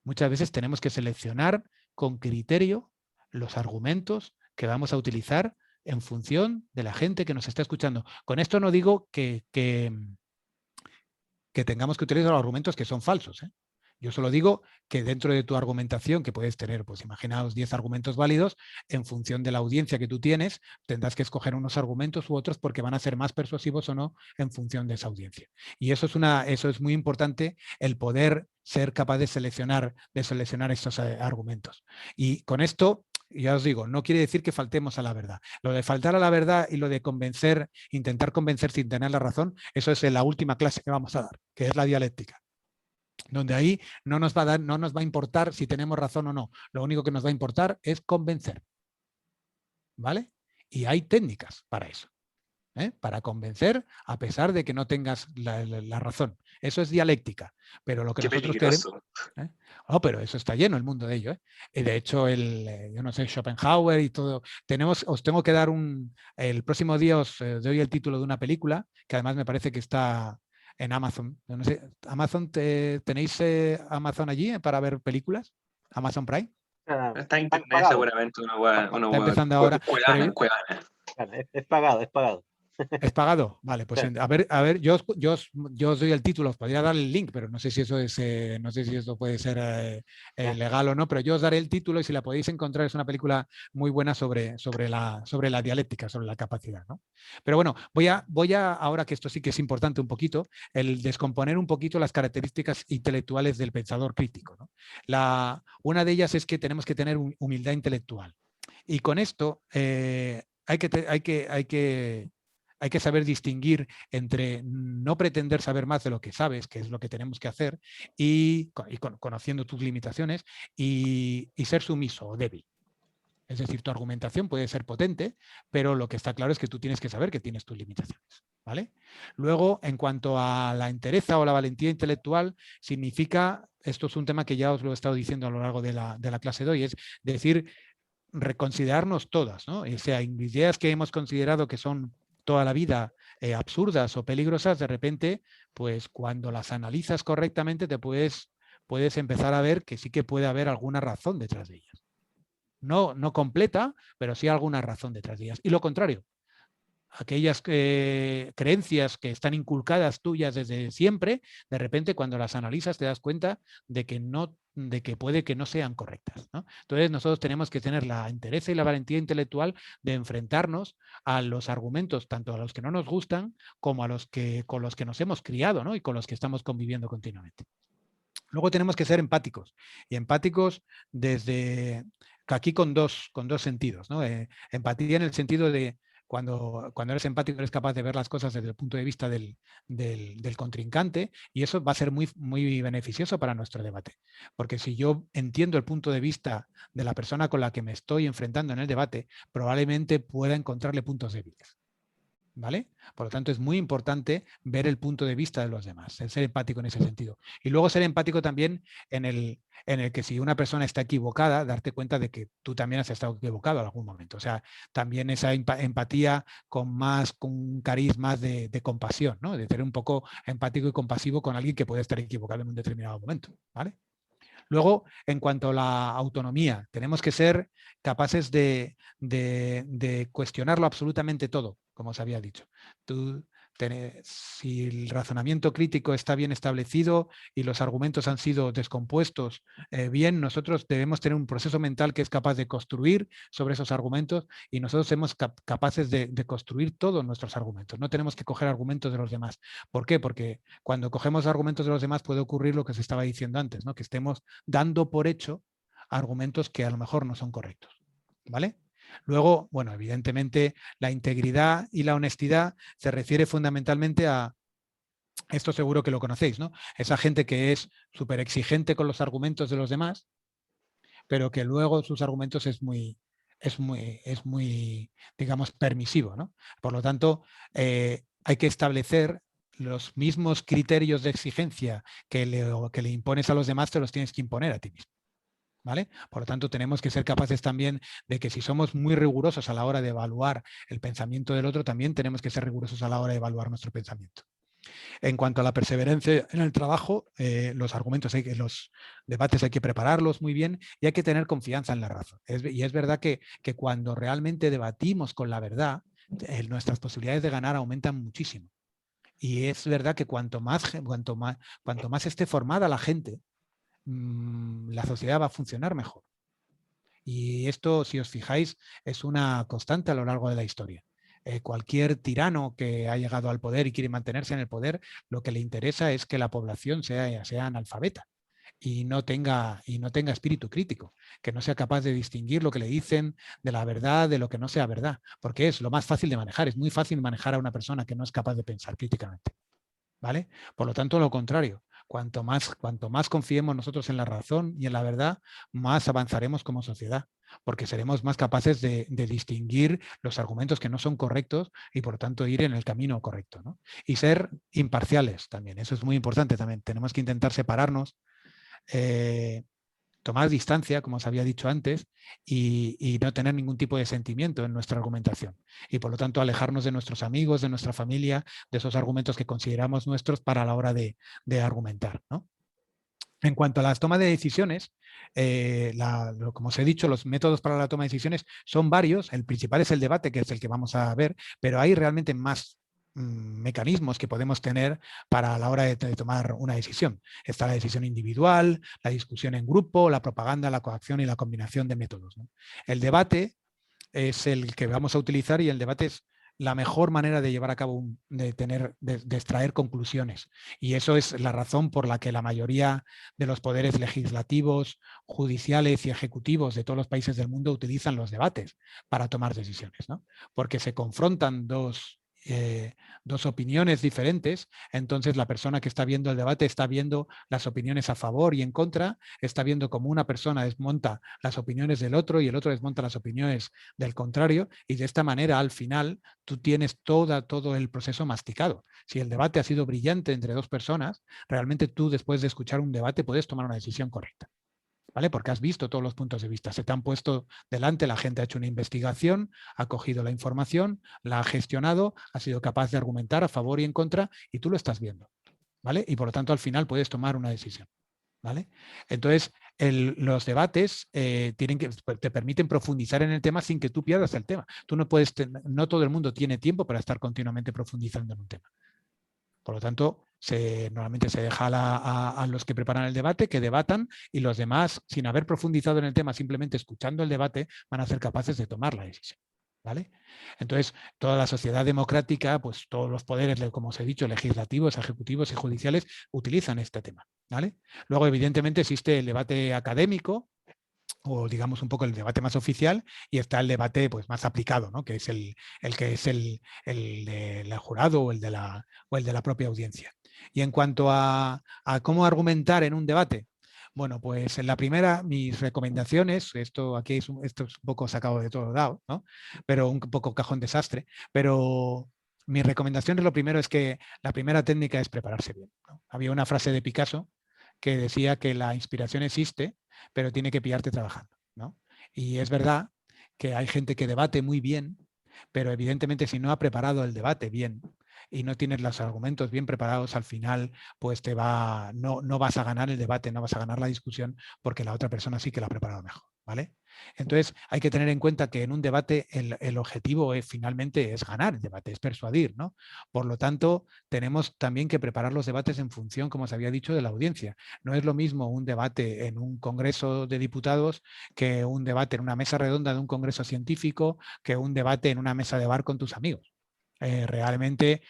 Muchas veces tenemos que seleccionar con criterio los argumentos que vamos a utilizar en función de la gente que nos está escuchando. Con esto no digo que tengamos que utilizar los argumentos que son falsos, ¿eh? Yo solo digo que dentro de tu argumentación, que puedes tener, pues imaginaos 10 argumentos válidos, en función de la audiencia que tú tienes, tendrás que escoger unos argumentos u otros, porque van a ser más persuasivos o no en función de esa audiencia. Y eso es muy importante, el poder ser capaz de seleccionar estos argumentos. Y con esto, ya os digo, no quiere decir que faltemos a la verdad. Lo de faltar a la verdad y lo de intentar convencer sin tener la razón, eso es en la última clase que vamos a dar, que es la dialéctica, donde ahí no nos va a importar si tenemos razón o no. Lo único que nos va a importar es convencer. ¿Vale? Y hay técnicas para eso, para convencer a pesar de que no tengas la razón. Eso es dialéctica. Pero lo que nosotros queremos... Oh, pero eso está lleno el mundo de ello. Y de hecho, yo no sé, Schopenhauer y todo. Os tengo que dar el próximo día os doy el título de una película, que además me parece que está en Amazon. No sé, Amazon, ¿tenéis Amazon allí para ver películas? ¿Amazon Prime? Está en internet seguramente. Está empezando ahora. Es pagado. ¿Es pagado? Vale, pues a ver, yo os doy el título, os podría dar el link, pero no sé si eso no sé si esto puede ser legal o no, pero yo os daré el título, y si la podéis encontrar, es una película muy buena sobre la dialéctica, sobre la capacidad, ¿no? Pero bueno, voy a, ahora que esto sí que es importante un poquito, el descomponer un poquito las características intelectuales del pensador crítico, ¿no? Una de ellas es que tenemos que tener humildad intelectual. Y con esto hay que saber distinguir entre no pretender saber más de lo que sabes, que es lo que tenemos que hacer, y conociendo tus limitaciones, y ser sumiso o débil. Es decir, tu argumentación puede ser potente, pero lo que está claro es que tú tienes que saber que tienes tus limitaciones, ¿vale? Luego, en cuanto a la entereza o la valentía intelectual, significa, esto es un tema que ya os lo he estado diciendo a lo largo de la clase de hoy, es decir, reconsiderarnos todas, ¿no? O sea, ideas que hemos considerado que son toda la vida absurdas o peligrosas, de repente, pues cuando las analizas correctamente puedes empezar a ver que sí que puede haber alguna razón detrás de ellas. No completa, pero sí alguna razón detrás de ellas. Y lo contrario, aquellas creencias que están inculcadas tuyas desde siempre, de repente cuando las analizas te das cuenta de que puede que no sean correctas, ¿no? Entonces nosotros tenemos que tener la entereza y la valentía intelectual de enfrentarnos a los argumentos, tanto a los que no nos gustan como a con los que nos hemos criado, ¿no? Y con los que estamos conviviendo continuamente. Luego tenemos que ser empáticos, y empáticos desde aquí con dos sentidos, ¿no? Empatía en el sentido de cuando eres empático eres capaz de ver las cosas desde el punto de vista del contrincante, y eso va a ser muy, muy beneficioso para nuestro debate. Porque si yo entiendo el punto de vista de la persona con la que me estoy enfrentando en el debate, probablemente pueda encontrarle puntos débiles. ¿Vale? Por lo tanto, es muy importante ver el punto de vista de los demás, el ser empático en ese sentido. Y luego ser empático también en el que si una persona está equivocada, darte cuenta de que tú también has estado equivocado en algún momento. O sea, también esa empatía con un cariz más de compasión, ¿no? De ser un poco empático y compasivo con alguien que puede estar equivocado en un determinado momento, ¿vale? Luego, en cuanto a la autonomía, tenemos que ser capaces de cuestionarlo absolutamente todo, como os había dicho. Si el razonamiento crítico está bien establecido y los argumentos han sido descompuestos bien, nosotros debemos tener un proceso mental que es capaz de construir sobre esos argumentos, y nosotros somos capaces de construir todos nuestros argumentos. No tenemos que coger argumentos de los demás. ¿Por qué? Porque cuando cogemos argumentos de los demás puede ocurrir lo que se estaba diciendo antes, ¿no? Que estemos dando por hecho argumentos que a lo mejor no son correctos, ¿vale? Luego, bueno, evidentemente la integridad y la honestidad se refiere fundamentalmente a, esto seguro que lo conocéis, ¿no? Esa gente que es súper exigente con los argumentos de los demás, pero que luego sus argumentos es muy, digamos, permisivo, ¿no? Por lo tanto, hay que establecer los mismos criterios de exigencia que le impones a los demás, te los tienes que imponer a ti mismo. ¿Vale? Por lo tanto, tenemos que ser capaces también de que si somos muy rigurosos a la hora de evaluar el pensamiento del otro, también tenemos que ser rigurosos a la hora de evaluar nuestro pensamiento. En cuanto a la perseverancia en el trabajo, los debates hay que prepararlos muy bien y hay que tener confianza en la razón. Y es verdad que cuando realmente debatimos con la verdad, nuestras posibilidades de ganar aumentan muchísimo. Y es verdad que cuanto más esté formada la gente, la sociedad va a funcionar mejor. Y esto, si os fijáis, es una constante a lo largo de la historia. Cualquier tirano que ha llegado al poder y quiere mantenerse en el poder, lo que le interesa es que la población sea analfabeta y no tenga espíritu crítico, que no sea capaz de distinguir lo que le dicen de la verdad de lo que no sea verdad, porque es lo más fácil de manejar. Es muy fácil manejar a una persona que no es capaz de pensar críticamente, ¿vale? Por lo tanto, lo contrario. Cuanto más confiemos nosotros en la razón y en la verdad, más avanzaremos como sociedad, porque seremos más capaces de distinguir los argumentos que no son correctos y por tanto ir en el camino correcto, ¿no? Y ser imparciales también, eso es muy importante también. Tenemos que intentar separarnos, tomar distancia, como os había dicho antes, y no tener ningún tipo de sentimiento en nuestra argumentación. Y por lo tanto alejarnos de nuestros amigos, de nuestra familia, de esos argumentos que consideramos nuestros para la hora de argumentar, ¿no? En cuanto a las tomas de decisiones, como os he dicho, los métodos para la toma de decisiones son varios. El principal es el debate, que es el que vamos a ver, pero hay realmente más mecanismos que podemos tener para la hora de tomar una decisión. Está la decisión individual, la discusión en grupo, la propaganda, la coacción y la combinación de métodos, ¿no? El debate es el que vamos a utilizar y el debate es la mejor manera de llevar a cabo, de extraer conclusiones. Y eso es la razón por la que la mayoría de los poderes legislativos, judiciales y ejecutivos de todos los países del mundo utilizan los debates para tomar decisiones, ¿no? Porque se confrontan dos opiniones diferentes, entonces la persona que está viendo el debate está viendo las opiniones a favor y en contra, está viendo cómo una persona desmonta las opiniones del otro y el otro desmonta las opiniones del contrario, y de esta manera al final tú tienes todo el proceso masticado. Si el debate ha sido brillante entre dos personas, realmente tú después de escuchar un debate puedes tomar una decisión correcta, ¿vale? Porque has visto todos los puntos de vista, se te han puesto delante, la gente ha hecho una investigación, ha cogido la información, la ha gestionado, ha sido capaz de argumentar a favor y en contra, y tú lo estás viendo, ¿vale? Y por lo tanto al final puedes tomar una decisión, ¿vale? Entonces, los debates te permiten profundizar en el tema sin que tú pierdas el tema. Tú no puedes, no todo el mundo tiene tiempo para estar continuamente profundizando en un tema. Por lo tanto, normalmente se deja a los que preparan el debate que debatan, y los demás, sin haber profundizado en el tema, simplemente escuchando el debate, van a ser capaces de tomar la decisión. ¿vale? Entonces, toda la sociedad democrática, pues todos los poderes, como os he dicho, legislativos, ejecutivos y judiciales, utilizan este tema, ¿vale? Luego, evidentemente, existe el debate académico, o digamos un poco el debate más oficial, y está el debate pues, más aplicado, ¿no? Que es el que es el del jurado o el de la propia audiencia. Y en cuanto a cómo argumentar en un debate, bueno, pues en la primera, mis recomendaciones, esto es un poco sacado de todo lado, ¿no? Pero un poco cajón desastre, pero mis recomendaciones, lo primero es que la primera técnica es prepararse bien, ¿no? Había una frase de Picasso que decía que la inspiración existe, pero tiene que pillarte trabajando, ¿no? Y es verdad que hay gente que debate muy bien, pero evidentemente si no ha preparado el debate bien y no tienes los argumentos bien preparados, al final pues no vas a ganar el debate, no vas a ganar la discusión, porque la otra persona sí que la ha preparado mejor, ¿vale? Entonces hay que tener en cuenta que en un debate el objetivo finalmente es ganar el debate, es persuadir, ¿no? Por lo tanto, tenemos también que preparar los debates en función, como os había dicho, de la audiencia. No es lo mismo un debate en un congreso de diputados que un debate en una mesa redonda de un congreso científico, que un debate en una mesa de bar con tus amigos. Realmente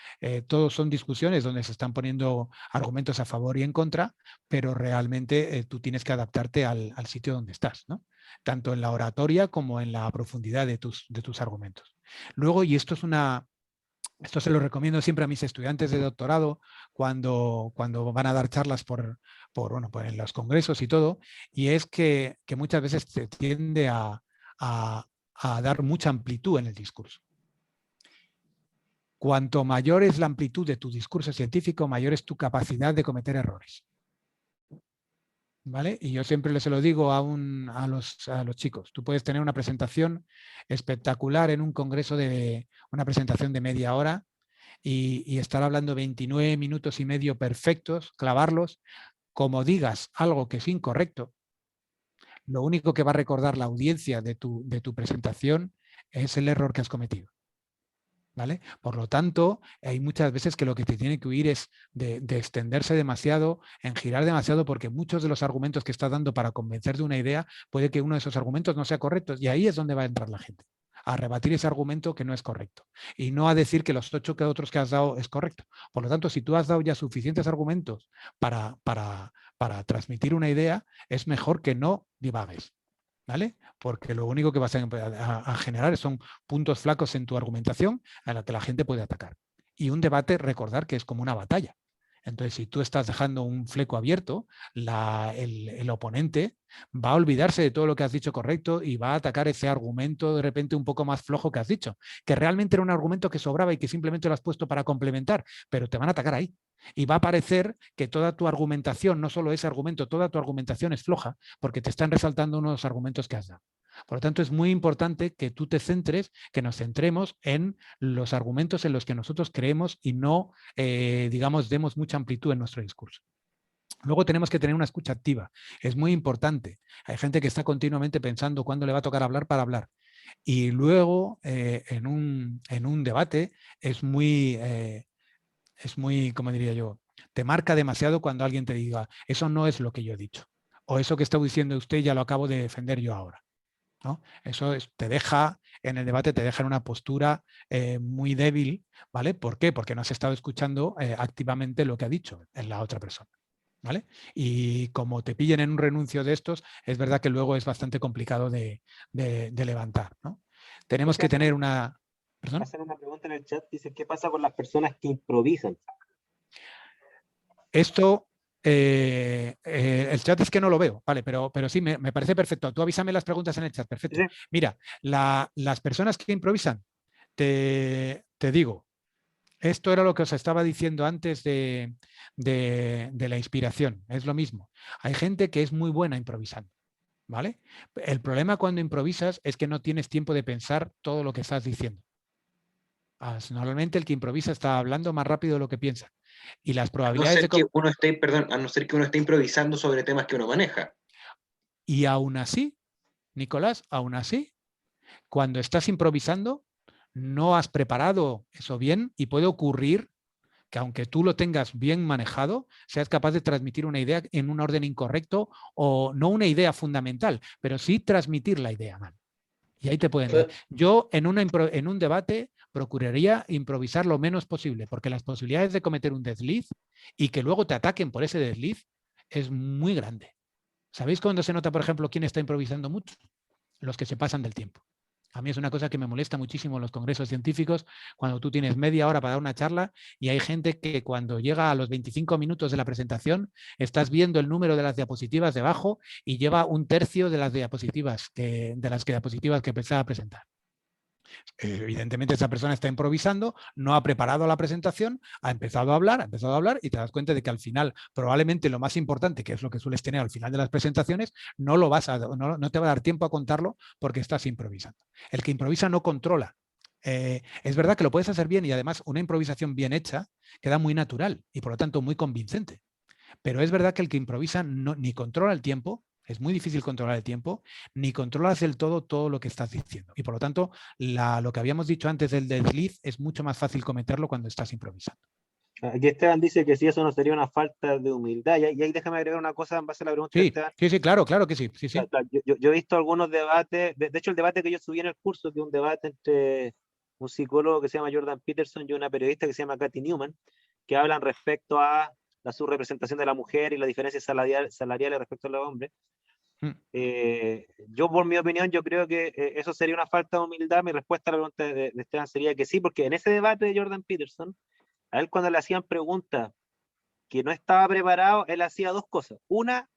todos son discusiones donde se están poniendo argumentos a favor y en contra, pero realmente tú tienes que adaptarte al sitio donde estás, ¿no? Tanto en la oratoria como en la profundidad de tus argumentos. Luego, y esto se lo recomiendo siempre a mis estudiantes de doctorado cuando van a dar charlas bueno, en los congresos y todo, y es que muchas veces se tiende a dar mucha amplitud en el discurso. Cuanto mayor es la amplitud de tu discurso científico, mayor es tu capacidad de cometer errores. ¿Vale? Y yo siempre se lo digo a los chicos. Tú puedes tener una presentación espectacular en un congreso una presentación de media hora y estar hablando 29 minutos y medio perfectos, clavarlos. Como digas algo que es incorrecto, lo único que va a recordar la audiencia de tu presentación es el error que has cometido. ¿Vale? Por lo tanto, hay muchas veces que lo que te tiene que huir es de extenderse demasiado, en girar demasiado, porque muchos de los argumentos que estás dando para convencer de una idea, puede que uno de esos argumentos no sea correcto, y ahí es donde va a entrar la gente, a rebatir ese argumento que no es correcto, y no a decir que los 8 otros que has dado es correcto. Por lo tanto, si tú has dado ya suficientes argumentos para transmitir una idea, es mejor que no divagues. ¿Vale? Porque lo único que vas a generar son puntos flacos en tu argumentación a la que la gente puede atacar. Y un debate, recordar que es como una batalla. Entonces, si tú estás dejando un fleco abierto, el oponente va a olvidarse de todo lo que has dicho correcto y va a atacar ese argumento de repente un poco más flojo que has dicho, que realmente era un argumento que sobraba y que simplemente lo has puesto para complementar, pero te van a atacar ahí. Y va a parecer que toda tu argumentación, no solo ese argumento, toda tu argumentación es floja porque te están resaltando unos argumentos que has dado. Por lo tanto, es muy importante que tú te centres, que nos centremos en los argumentos en los que nosotros creemos y no, digamos, demos mucha amplitud en nuestro discurso. Luego tenemos que tener una escucha activa. Es muy importante. Hay gente que está continuamente pensando cuándo le va a tocar hablar para hablar. Y luego, en un debate, es muy, como diría yo, te marca demasiado cuando alguien te diga, eso no es lo que yo he dicho. O eso que está diciendo usted ya lo acabo de defender yo ahora. ¿No? Eso te deja, en el debate te deja en una postura muy débil, ¿vale? ¿Por qué? Porque no has estado escuchando activamente lo que ha dicho en la otra persona, ¿vale? Y como te pillen en un renuncio de estos, es verdad que luego es bastante complicado de levantar, ¿no? Tenemos que tener una... ¿Perdón? Hacen una pregunta en el chat, dice, ¿qué pasa con las personas que improvisan? Esto... el chat es que no lo veo, vale, pero sí, me parece perfecto. Tú avísame las preguntas en el chat, perfecto. Sí. Mira, las personas que improvisan, te digo, esto era lo que os estaba diciendo antes de la inspiración, es lo mismo. Hay gente que es muy buena improvisando, ¿vale? El problema cuando improvisas es que no tienes tiempo de pensar todo lo que estás diciendo. Normalmente el que improvisa está hablando más rápido de lo que piensa. Y las probabilidades a no ser que uno esté improvisando sobre temas que uno maneja. Y aún así, Nicolás, aún así, cuando estás improvisando, no has preparado eso bien y puede ocurrir que aunque tú lo tengas bien manejado, seas capaz de transmitir una idea en un orden incorrecto o no una idea fundamental, pero sí transmitir la idea mal. Y ahí te pueden dar. Yo en un debate procuraría improvisar lo menos posible, porque las posibilidades de cometer un desliz y que luego te ataquen por ese desliz es muy grande. ¿Sabéis cuándo se nota, por ejemplo, quién está improvisando mucho? Los que se pasan del tiempo. A mí es una cosa que me molesta muchísimo en los congresos científicos, cuando tú tienes media hora para dar una charla y hay gente que cuando llega a los 25 minutos de la presentación estás viendo el número de las diapositivas debajo y lleva un tercio de las diapositivas que pensaba presentar. Evidentemente esa persona está improvisando, no ha preparado la presentación, ha empezado a hablar y te das cuenta de que al final probablemente lo más importante, que es lo que sueles tener al final de las presentaciones, no te va a dar tiempo a contarlo porque estás improvisando. El que improvisa no controla. Es verdad que lo puedes hacer bien y además una improvisación bien hecha queda muy natural y por lo tanto muy convincente. Pero es verdad que el que improvisa ni controla el tiempo, es muy difícil controlar el tiempo, ni controlas del todo lo que estás diciendo. Y por lo tanto, lo que habíamos dicho antes del desliz es mucho más fácil cometerlo cuando estás improvisando. Aquí Esteban dice que si eso no sería una falta de humildad. Y ahí déjame agregar una cosa en base a la pregunta de Esteban. Sí, claro que sí. Claro, yo he visto algunos debates, de hecho el debate que yo subí en el curso, que es un debate entre un psicólogo que se llama Jordan Peterson y una periodista que se llama Kathy Newman, que hablan respecto a la subrepresentación de la mujer y las diferencias salariales respecto a los hombres. Yo, por mi opinión, yo creo que eso sería una falta de humildad. Mi respuesta a la pregunta de Esteban sería que sí, porque en ese debate de Jordan Peterson, a él cuando le hacían preguntas que no estaba preparado, él hacía dos cosas. Una,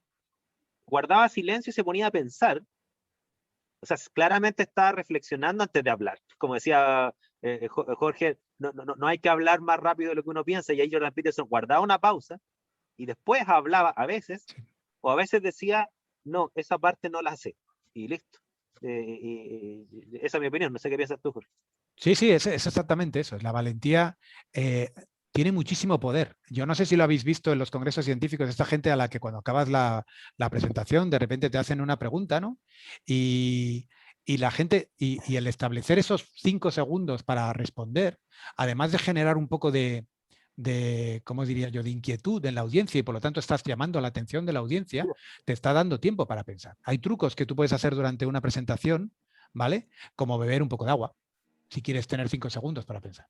guardaba silencio y se ponía a pensar. O sea, claramente estaba reflexionando antes de hablar. Como decía Jorge, no hay que hablar más rápido de lo que uno piensa, y ahí Jordan Peterson guardaba una pausa y después hablaba a veces, o a veces decía, no, esa parte no la sé, y listo. Esa es mi opinión, no sé qué piensas tú, Jorge. Sí, es exactamente eso. La valentía tiene muchísimo poder. Yo no sé si lo habéis visto en los congresos científicos, esta gente a la que cuando acabas la presentación de repente te hacen una pregunta, ¿no? Y la gente, y el establecer esos 5 segundos para responder, además de generar un poco de, ¿cómo diría yo?, de inquietud en la audiencia y por lo tanto estás llamando la atención de la audiencia, te está dando tiempo para pensar. Hay trucos que tú puedes hacer durante una presentación, ¿vale? Como beber un poco de agua, si quieres tener 5 segundos para pensar.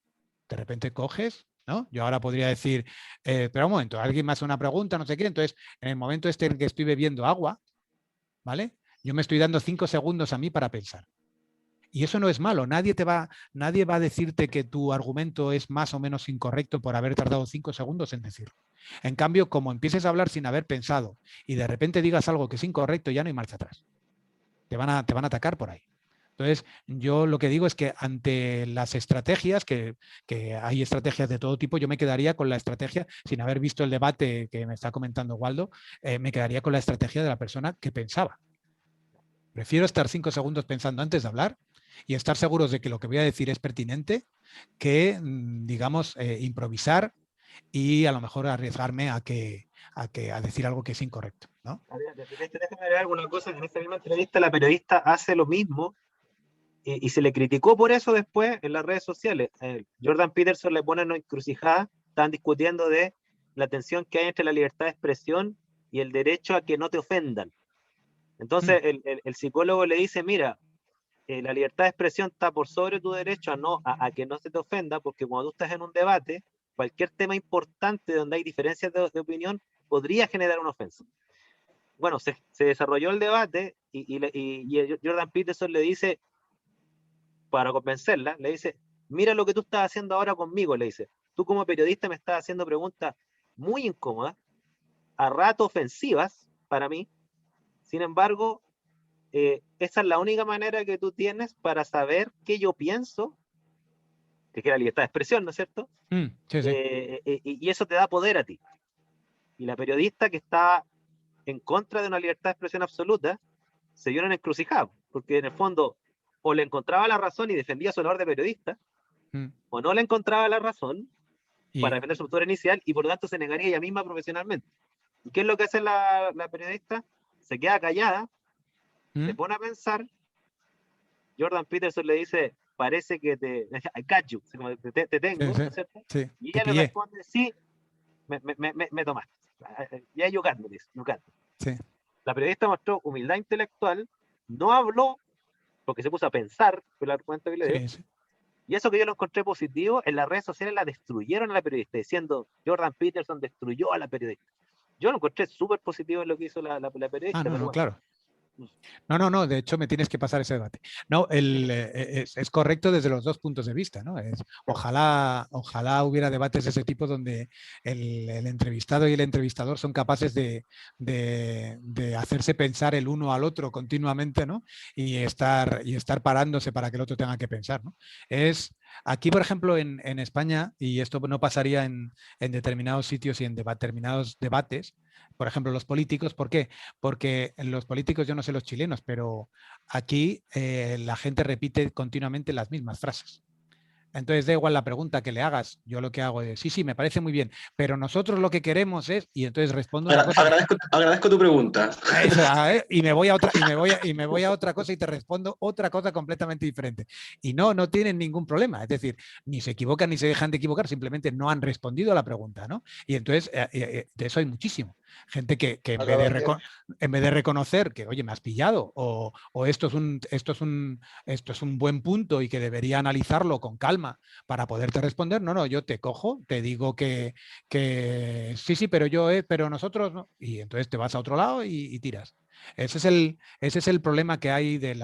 De repente coges, ¿no? Yo ahora podría decir, espera un momento, alguien me hace una pregunta, no sé qué, entonces en el momento este en que estoy bebiendo agua, ¿vale? Yo me estoy dando 5 segundos a mí para pensar. Y eso no es malo, nadie va a decirte que tu argumento es más o menos incorrecto por haber tardado 5 segundos en decirlo. En cambio, como empieces a hablar sin haber pensado y de repente digas algo que es incorrecto, ya no hay marcha atrás. Te van a atacar por ahí. Entonces, yo lo que digo es que ante las estrategias, que hay estrategias de todo tipo, yo me quedaría con la estrategia, sin haber visto el debate que me está comentando Waldo, me quedaría con la estrategia de la persona que pensaba. Prefiero estar 5 segundos pensando antes de hablar y estar seguros de que lo que voy a decir es pertinente que, digamos, improvisar y a lo mejor arriesgarme a decir algo que es incorrecto, ¿no? Déjame agregar alguna cosa. En esta misma entrevista la periodista hace lo mismo y se le criticó por eso después en las redes sociales. Jordan Peterson le pone en una encrucijada, están discutiendo de la tensión que hay entre la libertad de expresión y el derecho a que no te ofendan. Entonces el psicólogo le dice, mira, la libertad de expresión está por sobre tu derecho a que no se te ofenda, porque cuando tú estás en un debate, cualquier tema importante donde hay diferencias de opinión podría generar una ofensa. Bueno, se desarrolló el debate y Jordan Peterson le dice, para convencerla, le dice, mira lo que tú estás haciendo ahora conmigo, le dice, tú como periodista me estás haciendo preguntas muy incómodas, a rato ofensivas para mí, sin embargo, esa es la única manera que tú tienes para saber qué yo pienso, que es la libertad de expresión, ¿no es cierto? Sí. Y eso te da poder a ti. Y la periodista que está en contra de una libertad de expresión absoluta se vio en una encrucijada, porque en el fondo o le encontraba la razón y defendía su labor de periodista, o no le encontraba la razón para defender su autor inicial y por lo tanto se negaría ella misma profesionalmente. ¿Y qué es lo que hace la periodista? Se queda callada, se pone a pensar. Jordan Peterson le dice, parece que I got you, te tengo, ¿no es cierto? Sí, y ella le responde, sí, me tomaste. Ya you got me, dice, you got me. Sí. La periodista mostró humildad intelectual, no habló porque se puso a pensar por el argumento que le dio. Sí, sí. Y eso que yo lo encontré positivo, en las redes sociales la destruyeron a la periodista, diciendo Jordan Peterson destruyó a la periodista. Yo lo encontré súper positivo en lo que hizo la periodista, Ah, no, pero no, bueno. claro. No, de hecho me tienes que pasar ese debate. No, es correcto desde los dos puntos de vista, ¿no? Ojalá hubiera debates de ese tipo donde el entrevistado y el entrevistador son capaces de hacerse pensar el uno al otro continuamente, ¿no? Y estar parándose para que el otro tenga que pensar, ¿no? Aquí, por ejemplo, en España, y esto no pasaría en determinados sitios y en determinados debates, por ejemplo, los políticos, ¿por qué? Porque los políticos, yo no sé los chilenos, pero aquí la gente repite continuamente las mismas frases. Entonces da igual la pregunta que le hagas, yo lo que hago es, sí, me parece muy bien, pero nosotros lo que queremos es, y entonces respondo una cosa. Agradezco tu pregunta. Y me voy a otra cosa y te respondo otra cosa completamente diferente. Y no tienen ningún problema, es decir, ni se equivocan ni se dejan de equivocar, simplemente no han respondido a la pregunta, ¿no? Y entonces de eso hay muchísimo. Gente que en vez de reconocer que, oye, me has pillado, o esto es un buen punto y que debería analizarlo con calma para poderte responder, no, yo te cojo, te digo que sí, pero nosotros no. Y entonces te vas a otro lado y tiras. Ese es el problema que hay de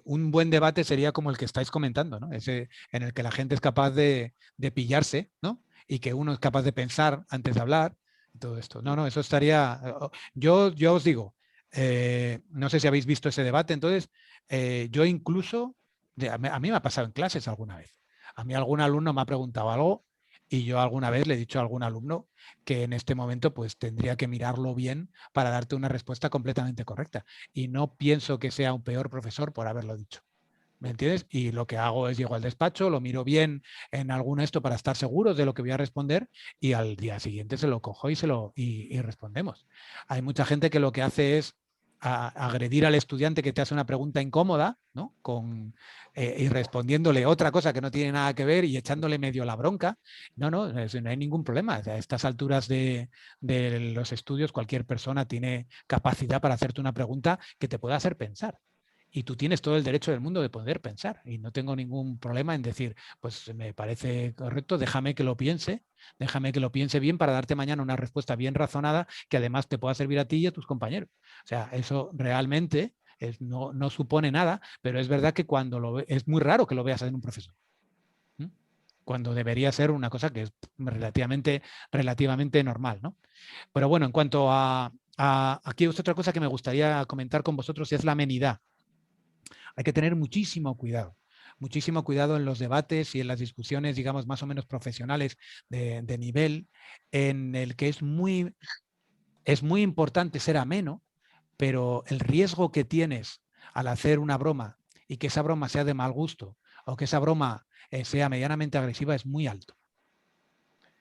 un buen debate sería como el que estáis comentando, ¿no? Ese en el que la gente es capaz de pillarse, ¿no? Y que uno es capaz de pensar antes de hablar. Todo esto. No, eso estaría. Yo os digo, no sé si habéis visto ese debate, entonces yo incluso, a mí me ha pasado en clases alguna vez. A mí algún alumno me ha preguntado algo y yo alguna vez le he dicho a algún alumno que en este momento pues tendría que mirarlo bien para darte una respuesta completamente correcta. Y no pienso que sea un peor profesor por haberlo dicho. ¿Me entiendes? Y lo que hago es llego al despacho, lo miro bien en algún esto para estar seguros de lo que voy a responder y al día siguiente se lo cojo y respondemos. Hay mucha gente que lo que hace es agredir al estudiante que te hace una pregunta incómoda, ¿no? Y respondiéndole otra cosa que no tiene nada que ver y echándole medio la bronca. No hay ningún problema. A estas alturas de los estudios, cualquier persona tiene capacidad para hacerte una pregunta que te pueda hacer pensar. Y tú tienes todo el derecho del mundo de poder pensar. Y no tengo ningún problema en decir, pues me parece correcto, déjame que lo piense bien para darte mañana una respuesta bien razonada que además te pueda servir a ti y a tus compañeros. O sea, eso realmente no supone nada, pero es verdad que es muy raro que lo veas en un profesor. Cuando debería ser una cosa que es relativamente normal, ¿no? Pero bueno, en cuanto aquí es otra cosa que me gustaría comentar con vosotros y es la amenidad. Hay que tener muchísimo cuidado en los debates y en las discusiones, digamos, más o menos profesionales de nivel, en el que es muy importante ser ameno, pero el riesgo que tienes al hacer una broma y que esa broma sea de mal gusto o que esa broma sea medianamente agresiva es muy alto.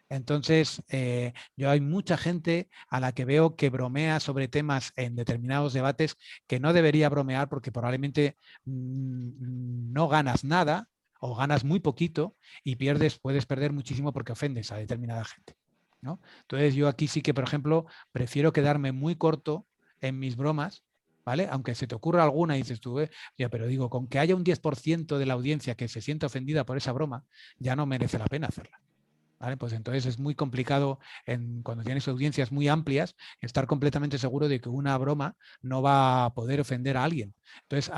Entonces, yo hay mucha gente a la que veo que bromea sobre temas en determinados debates que no debería bromear porque probablemente no ganas nada o ganas muy poquito y puedes perder muchísimo porque ofendes a determinada gente, ¿no? Entonces, yo aquí sí que, por ejemplo, prefiero quedarme muy corto en mis bromas, ¿vale? Aunque se te ocurra alguna y dices tú, ya, pero digo, con que haya un 10% de la audiencia que se sienta ofendida por esa broma, ya no merece la pena hacerla. ¿Vale? Pues entonces es muy complicado cuando tienes audiencias muy amplias estar completamente seguro de que una broma no va a poder ofender a alguien. Entonces,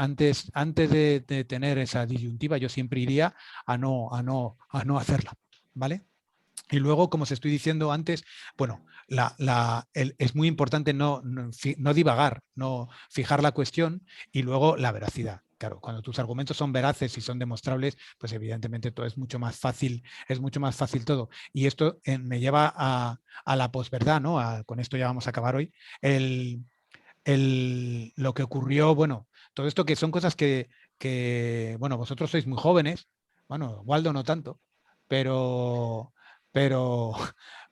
antes de tener esa disyuntiva, yo siempre iría a no hacerla. ¿Vale? Y luego, como os estoy diciendo antes, bueno, es muy importante no divagar, no fijar la cuestión y luego la veracidad. Claro, cuando tus argumentos son veraces y son demostrables, pues evidentemente todo es mucho más fácil todo. Y esto me lleva a la posverdad, ¿no? Con esto ya vamos a acabar hoy. Lo que ocurrió, bueno, todo esto que son cosas bueno, vosotros sois muy jóvenes, bueno, Waldo no tanto, pero, pero,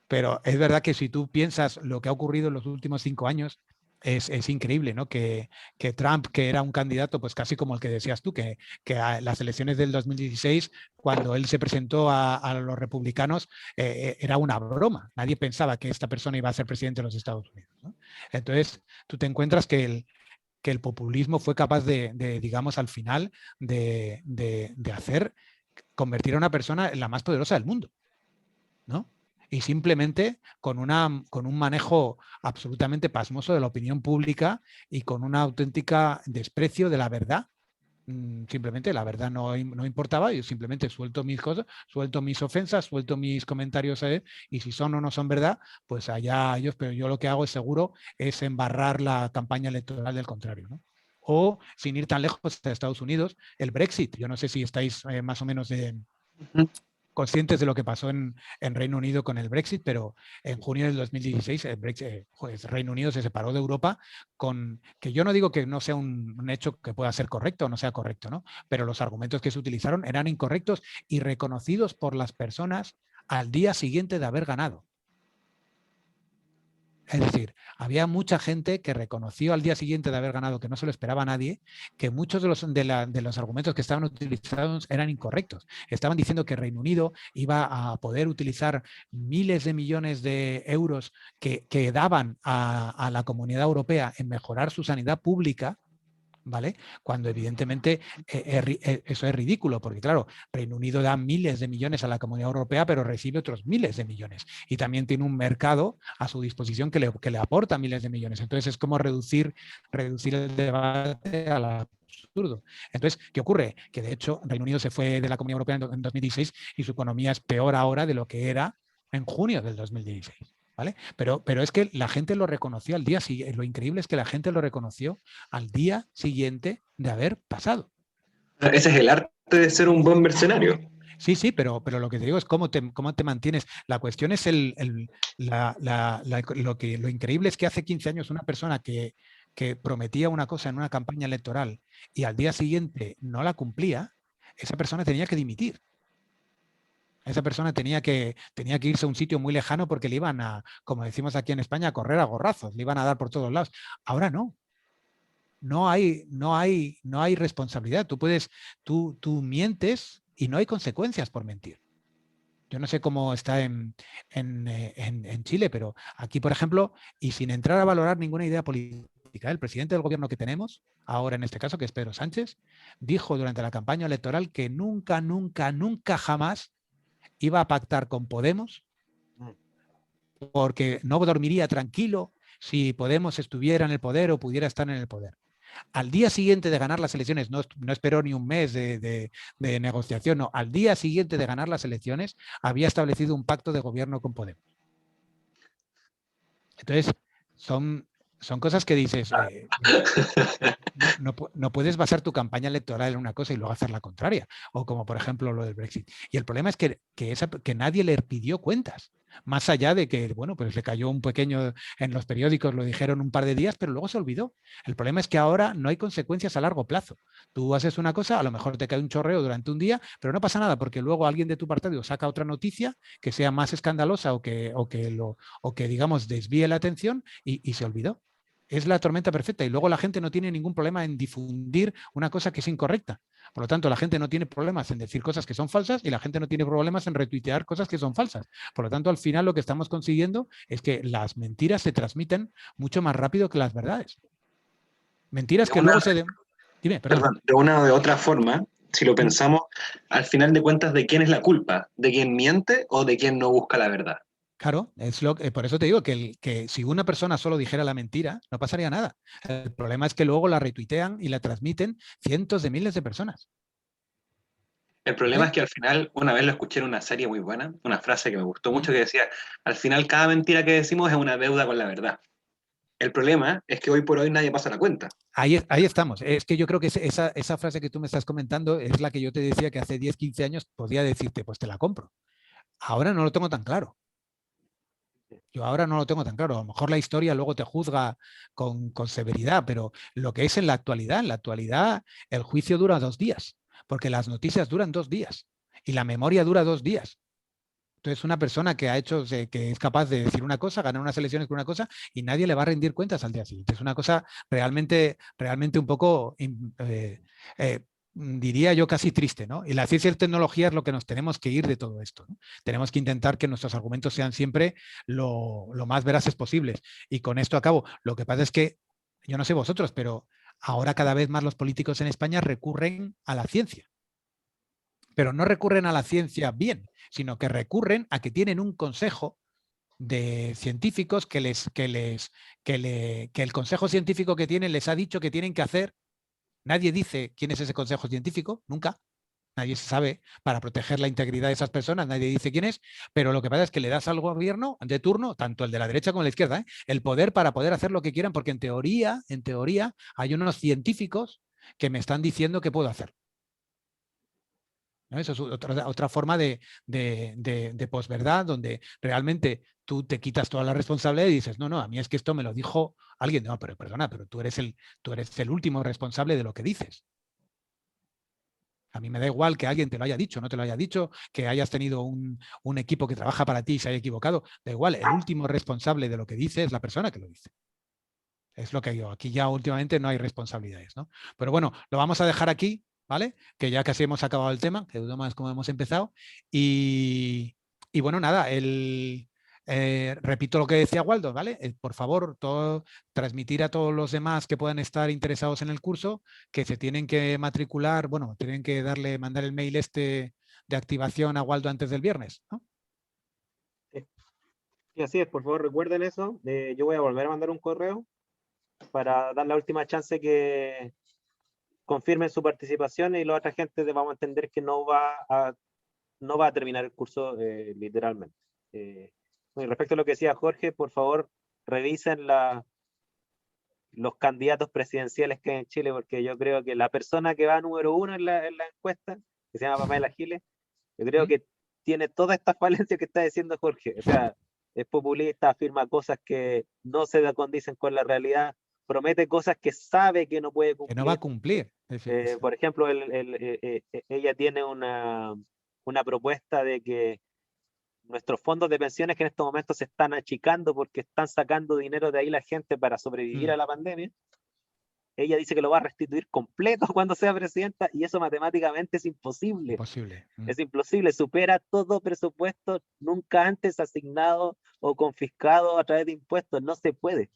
pero es verdad que si tú piensas lo que ha ocurrido en los últimos 5 años, es increíble, ¿no? Que Trump, que era un candidato, pues casi como el que decías tú, que a las elecciones del 2016, cuando él se presentó a los republicanos, era una broma. Nadie pensaba que esta persona iba a ser presidente de los Estados Unidos, ¿no? Entonces, tú te encuentras que que el populismo fue capaz digamos, al final, de hacer convertir a una persona en la más poderosa del mundo, ¿no? Y simplemente con un manejo absolutamente pasmoso de la opinión pública y con una auténtica desprecio de la verdad. Simplemente la verdad no importaba, yo simplemente suelto mis cosas, suelto mis ofensas, suelto mis comentarios y si son o no son verdad, pues allá ellos, pero yo lo que hago es seguro es embarrar la campaña electoral del contrario, ¿no? O, sin ir tan lejos, de Estados Unidos, el Brexit. Yo no sé si estáis más o menos conscientes de lo que pasó en Reino Unido con el Brexit, pero en junio del 2016 el Reino Unido se separó de Europa que yo no digo que no sea un hecho que pueda ser correcto o no sea correcto, ¿no? Pero los argumentos que se utilizaron eran incorrectos y reconocidos por las personas al día siguiente de haber ganado. Es decir, había mucha gente que reconoció al día siguiente de haber ganado, que no se lo esperaba a nadie, que muchos de los argumentos que estaban utilizados eran incorrectos. Estaban diciendo que Reino Unido iba a poder utilizar miles de millones de euros que daban a la Comunidad Europea en mejorar su sanidad pública, ¿vale? Cuando evidentemente eso es ridículo, porque claro, Reino Unido da miles de millones a la Comunidad Europea, pero recibe otros miles de millones. Y también tiene un mercado a su disposición que le aporta miles de millones. Entonces es como reducir el debate al absurdo. Entonces, ¿qué ocurre? Que de hecho Reino Unido se fue de la Comunidad Europea en 2016 y su economía es peor ahora de lo que era en junio del 2016. ¿Vale? Pero es que la gente lo reconoció al día siguiente. Lo increíble es que la gente lo reconoció al día siguiente de haber pasado. Ese es el arte de ser un buen mercenario. Sí, pero lo que te digo es cómo te mantienes. La cuestión es lo increíble es que hace 15 años una persona que prometía una cosa en una campaña electoral y al día siguiente no la cumplía, esa persona tenía que dimitir. Esa persona tenía que irse a un sitio muy lejano porque le iban a, como decimos aquí en España, a correr a gorrazos, le iban a dar por todos lados. Ahora no. No hay responsabilidad. Tú mientes y no hay consecuencias por mentir. Yo no sé cómo está en Chile, pero aquí, por ejemplo, y sin entrar a valorar ninguna idea política, el presidente del gobierno que tenemos, ahora en este caso, que es Pedro Sánchez, dijo durante la campaña electoral que nunca, nunca, nunca jamás iba a pactar con Podemos porque no dormiría tranquilo si Podemos estuviera en el poder o pudiera estar en el poder. Al día siguiente de ganar las elecciones, no esperó ni un mes de negociación, no, al día siguiente de ganar las elecciones había establecido un pacto de gobierno con Podemos. Entonces, son cosas que dices, no puedes basar tu campaña electoral en una cosa y luego hacer la contraria, o como por ejemplo lo del Brexit. Y el problema es que nadie le pidió cuentas, más allá de que, bueno, pues le cayó un pequeño, en los periódicos lo dijeron un par de días, pero luego se olvidó. El problema es que ahora no hay consecuencias a largo plazo. Tú haces una cosa, a lo mejor te cae un chorreo durante un día, pero no pasa nada porque luego alguien de tu partido saca otra noticia que sea más escandalosa o que digamos, desvíe la atención y se olvidó. Es la tormenta perfecta y luego la gente no tiene ningún problema en difundir una cosa que es incorrecta. Por lo tanto, la gente no tiene problemas en decir cosas que son falsas y la gente no tiene problemas en retuitear cosas que son falsas. Por lo tanto, al final lo que estamos consiguiendo es que las mentiras se transmiten mucho más rápido que las verdades. Mentiras que luego se... Dime, perdón. De una o de otra forma, si lo pensamos, al final de cuentas, ¿de quién es la culpa? ¿De quién miente o de quién no busca la verdad? Claro, por eso te digo que si una persona solo dijera la mentira, no pasaría nada. El problema es que luego la retuitean y la transmiten cientos de miles de personas. El problema es que al final, una vez lo escuché en una serie muy buena, una frase que me gustó mucho que decía, al final cada mentira que decimos es una deuda con la verdad. El problema es que hoy por hoy nadie pasa la cuenta. Ahí estamos. Es que yo creo que esa frase que tú me estás comentando es la que yo te decía que hace 10, 15 años podía decirte, pues te la compro. Ahora no lo tengo tan claro. Yo ahora no lo tengo tan claro. A lo mejor la historia luego te juzga con severidad, pero lo que es en la actualidad el juicio dura 2 días, porque las noticias duran 2 días y la memoria dura 2 días. Entonces, una persona que que es capaz de decir una cosa, ganar unas elecciones con una cosa y nadie le va a rendir cuentas al día siguiente. Es una cosa realmente un poco, diría yo, casi triste, ¿no? Y la ciencia y tecnología es lo que nos tenemos que ir de todo esto, ¿no? Tenemos que intentar que nuestros argumentos sean siempre lo más veraces posibles. Y con esto acabo. Lo que pasa es que, yo no sé vosotros, pero ahora cada vez más los políticos en España recurren a la ciencia. Pero no recurren a la ciencia bien, sino que recurren a que tienen un consejo de científicos que el consejo científico que tienen les ha dicho que tienen que hacer. Nadie dice quién es ese consejo científico, nunca. Nadie se sabe, para proteger la integridad de esas personas, nadie dice quién es, pero lo que pasa es que le das al gobierno de turno, tanto el de la derecha como el de la izquierda, el poder para poder hacer lo que quieran, porque en teoría, hay unos científicos que me están diciendo qué puedo hacer. ¿No? Eso es otra forma de posverdad, donde realmente tú te quitas toda la responsabilidad y dices, no, a mí es que esto me lo dijo alguien. No, pero perdona, pero tú eres el último responsable de lo que dices. A mí me da igual que alguien te lo haya dicho, no te lo haya dicho, que hayas tenido un equipo que trabaja para ti y se haya equivocado. Da igual, el último responsable de lo que dice es la persona que lo dice. Es lo que digo. Aquí ya últimamente no hay responsabilidades, ¿no? Pero bueno, lo vamos a dejar aquí, ¿vale? Que ya casi hemos acabado el tema, que dudo más como hemos empezado. Y bueno, nada, repito lo que decía Waldo, ¿vale? Por favor, transmitir a todos los demás que puedan estar interesados en el curso que se tienen que matricular, bueno, tienen que mandar el mail de activación a Waldo antes del viernes, ¿no? Y así es, por favor, recuerden eso. Yo voy a volver a mandar un correo para dar la última chance que confirmen su participación y la otra gente vamos a entender que no va a terminar el curso literalmente. Y respecto a lo que decía Jorge, por favor, revisen los candidatos presidenciales que hay en Chile, porque yo creo que la persona que va número 1 en la encuesta, que se llama Pamela Giles, yo creo que tiene todas estas falencias que está diciendo Jorge. O sea, es populista, afirma cosas que no se condicen con la realidad, promete cosas que sabe que no puede cumplir. Que no va a cumplir. Por ejemplo, ella tiene una propuesta de que nuestros fondos de pensiones que en estos momentos se están achicando porque están sacando dinero de ahí la gente para sobrevivir a la pandemia, ella dice que lo va a restituir completo cuando sea presidenta y eso matemáticamente es imposible. Imposible. Es imposible, supera todo presupuesto nunca antes asignado o confiscado a través de impuestos, no se puede.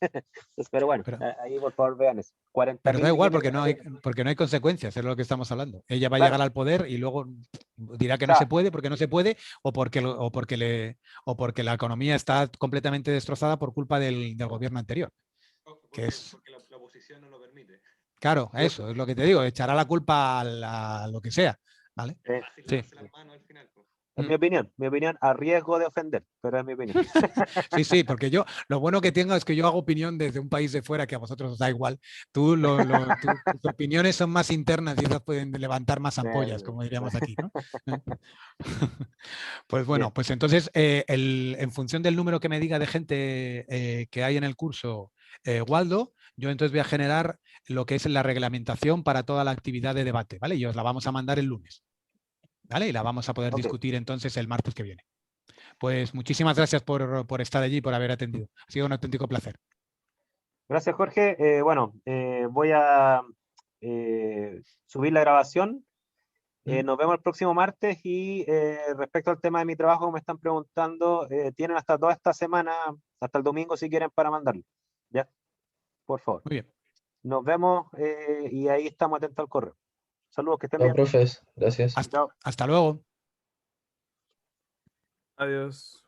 Pero bueno, ahí por favor vean eso. 40 pero da igual porque no hay consecuencias, es lo que estamos hablando. Ella va a llegar al poder y luego dirá que no se puede porque no se puede o porque la economía está completamente destrozada por culpa del gobierno anterior. Porque la oposición no lo permite. Claro, eso es lo que te digo, echará la culpa a lo que sea, ¿vale? Sí. Es mi opinión a riesgo de ofender, pero es mi opinión. Sí, porque lo bueno que tengo es que yo hago opinión desde un país de fuera que a vosotros os da igual. Tus opiniones son más internas y esas pueden levantar más ampollas, como diríamos aquí, ¿no? Pues bueno, pues entonces, en función del número que me diga de gente que hay en el curso, Waldo, yo entonces voy a generar lo que es la reglamentación para toda la actividad de debate, ¿vale? Y os la vamos a mandar el lunes, ¿vale? Y la vamos a poder discutir entonces el martes que viene. Pues muchísimas gracias por estar allí y por haber atendido. Ha sido un auténtico placer. Gracias, Jorge. Voy a subir la grabación. Nos vemos el próximo martes y respecto al tema de mi trabajo me están preguntando, tienen hasta toda esta semana, hasta el domingo si quieren para mandarlo. ¿Ya? Por favor. Muy bien. Nos vemos y ahí estamos atentos al correo. Saludos, que estén bien. Profes, gracias. Hasta luego. Adiós.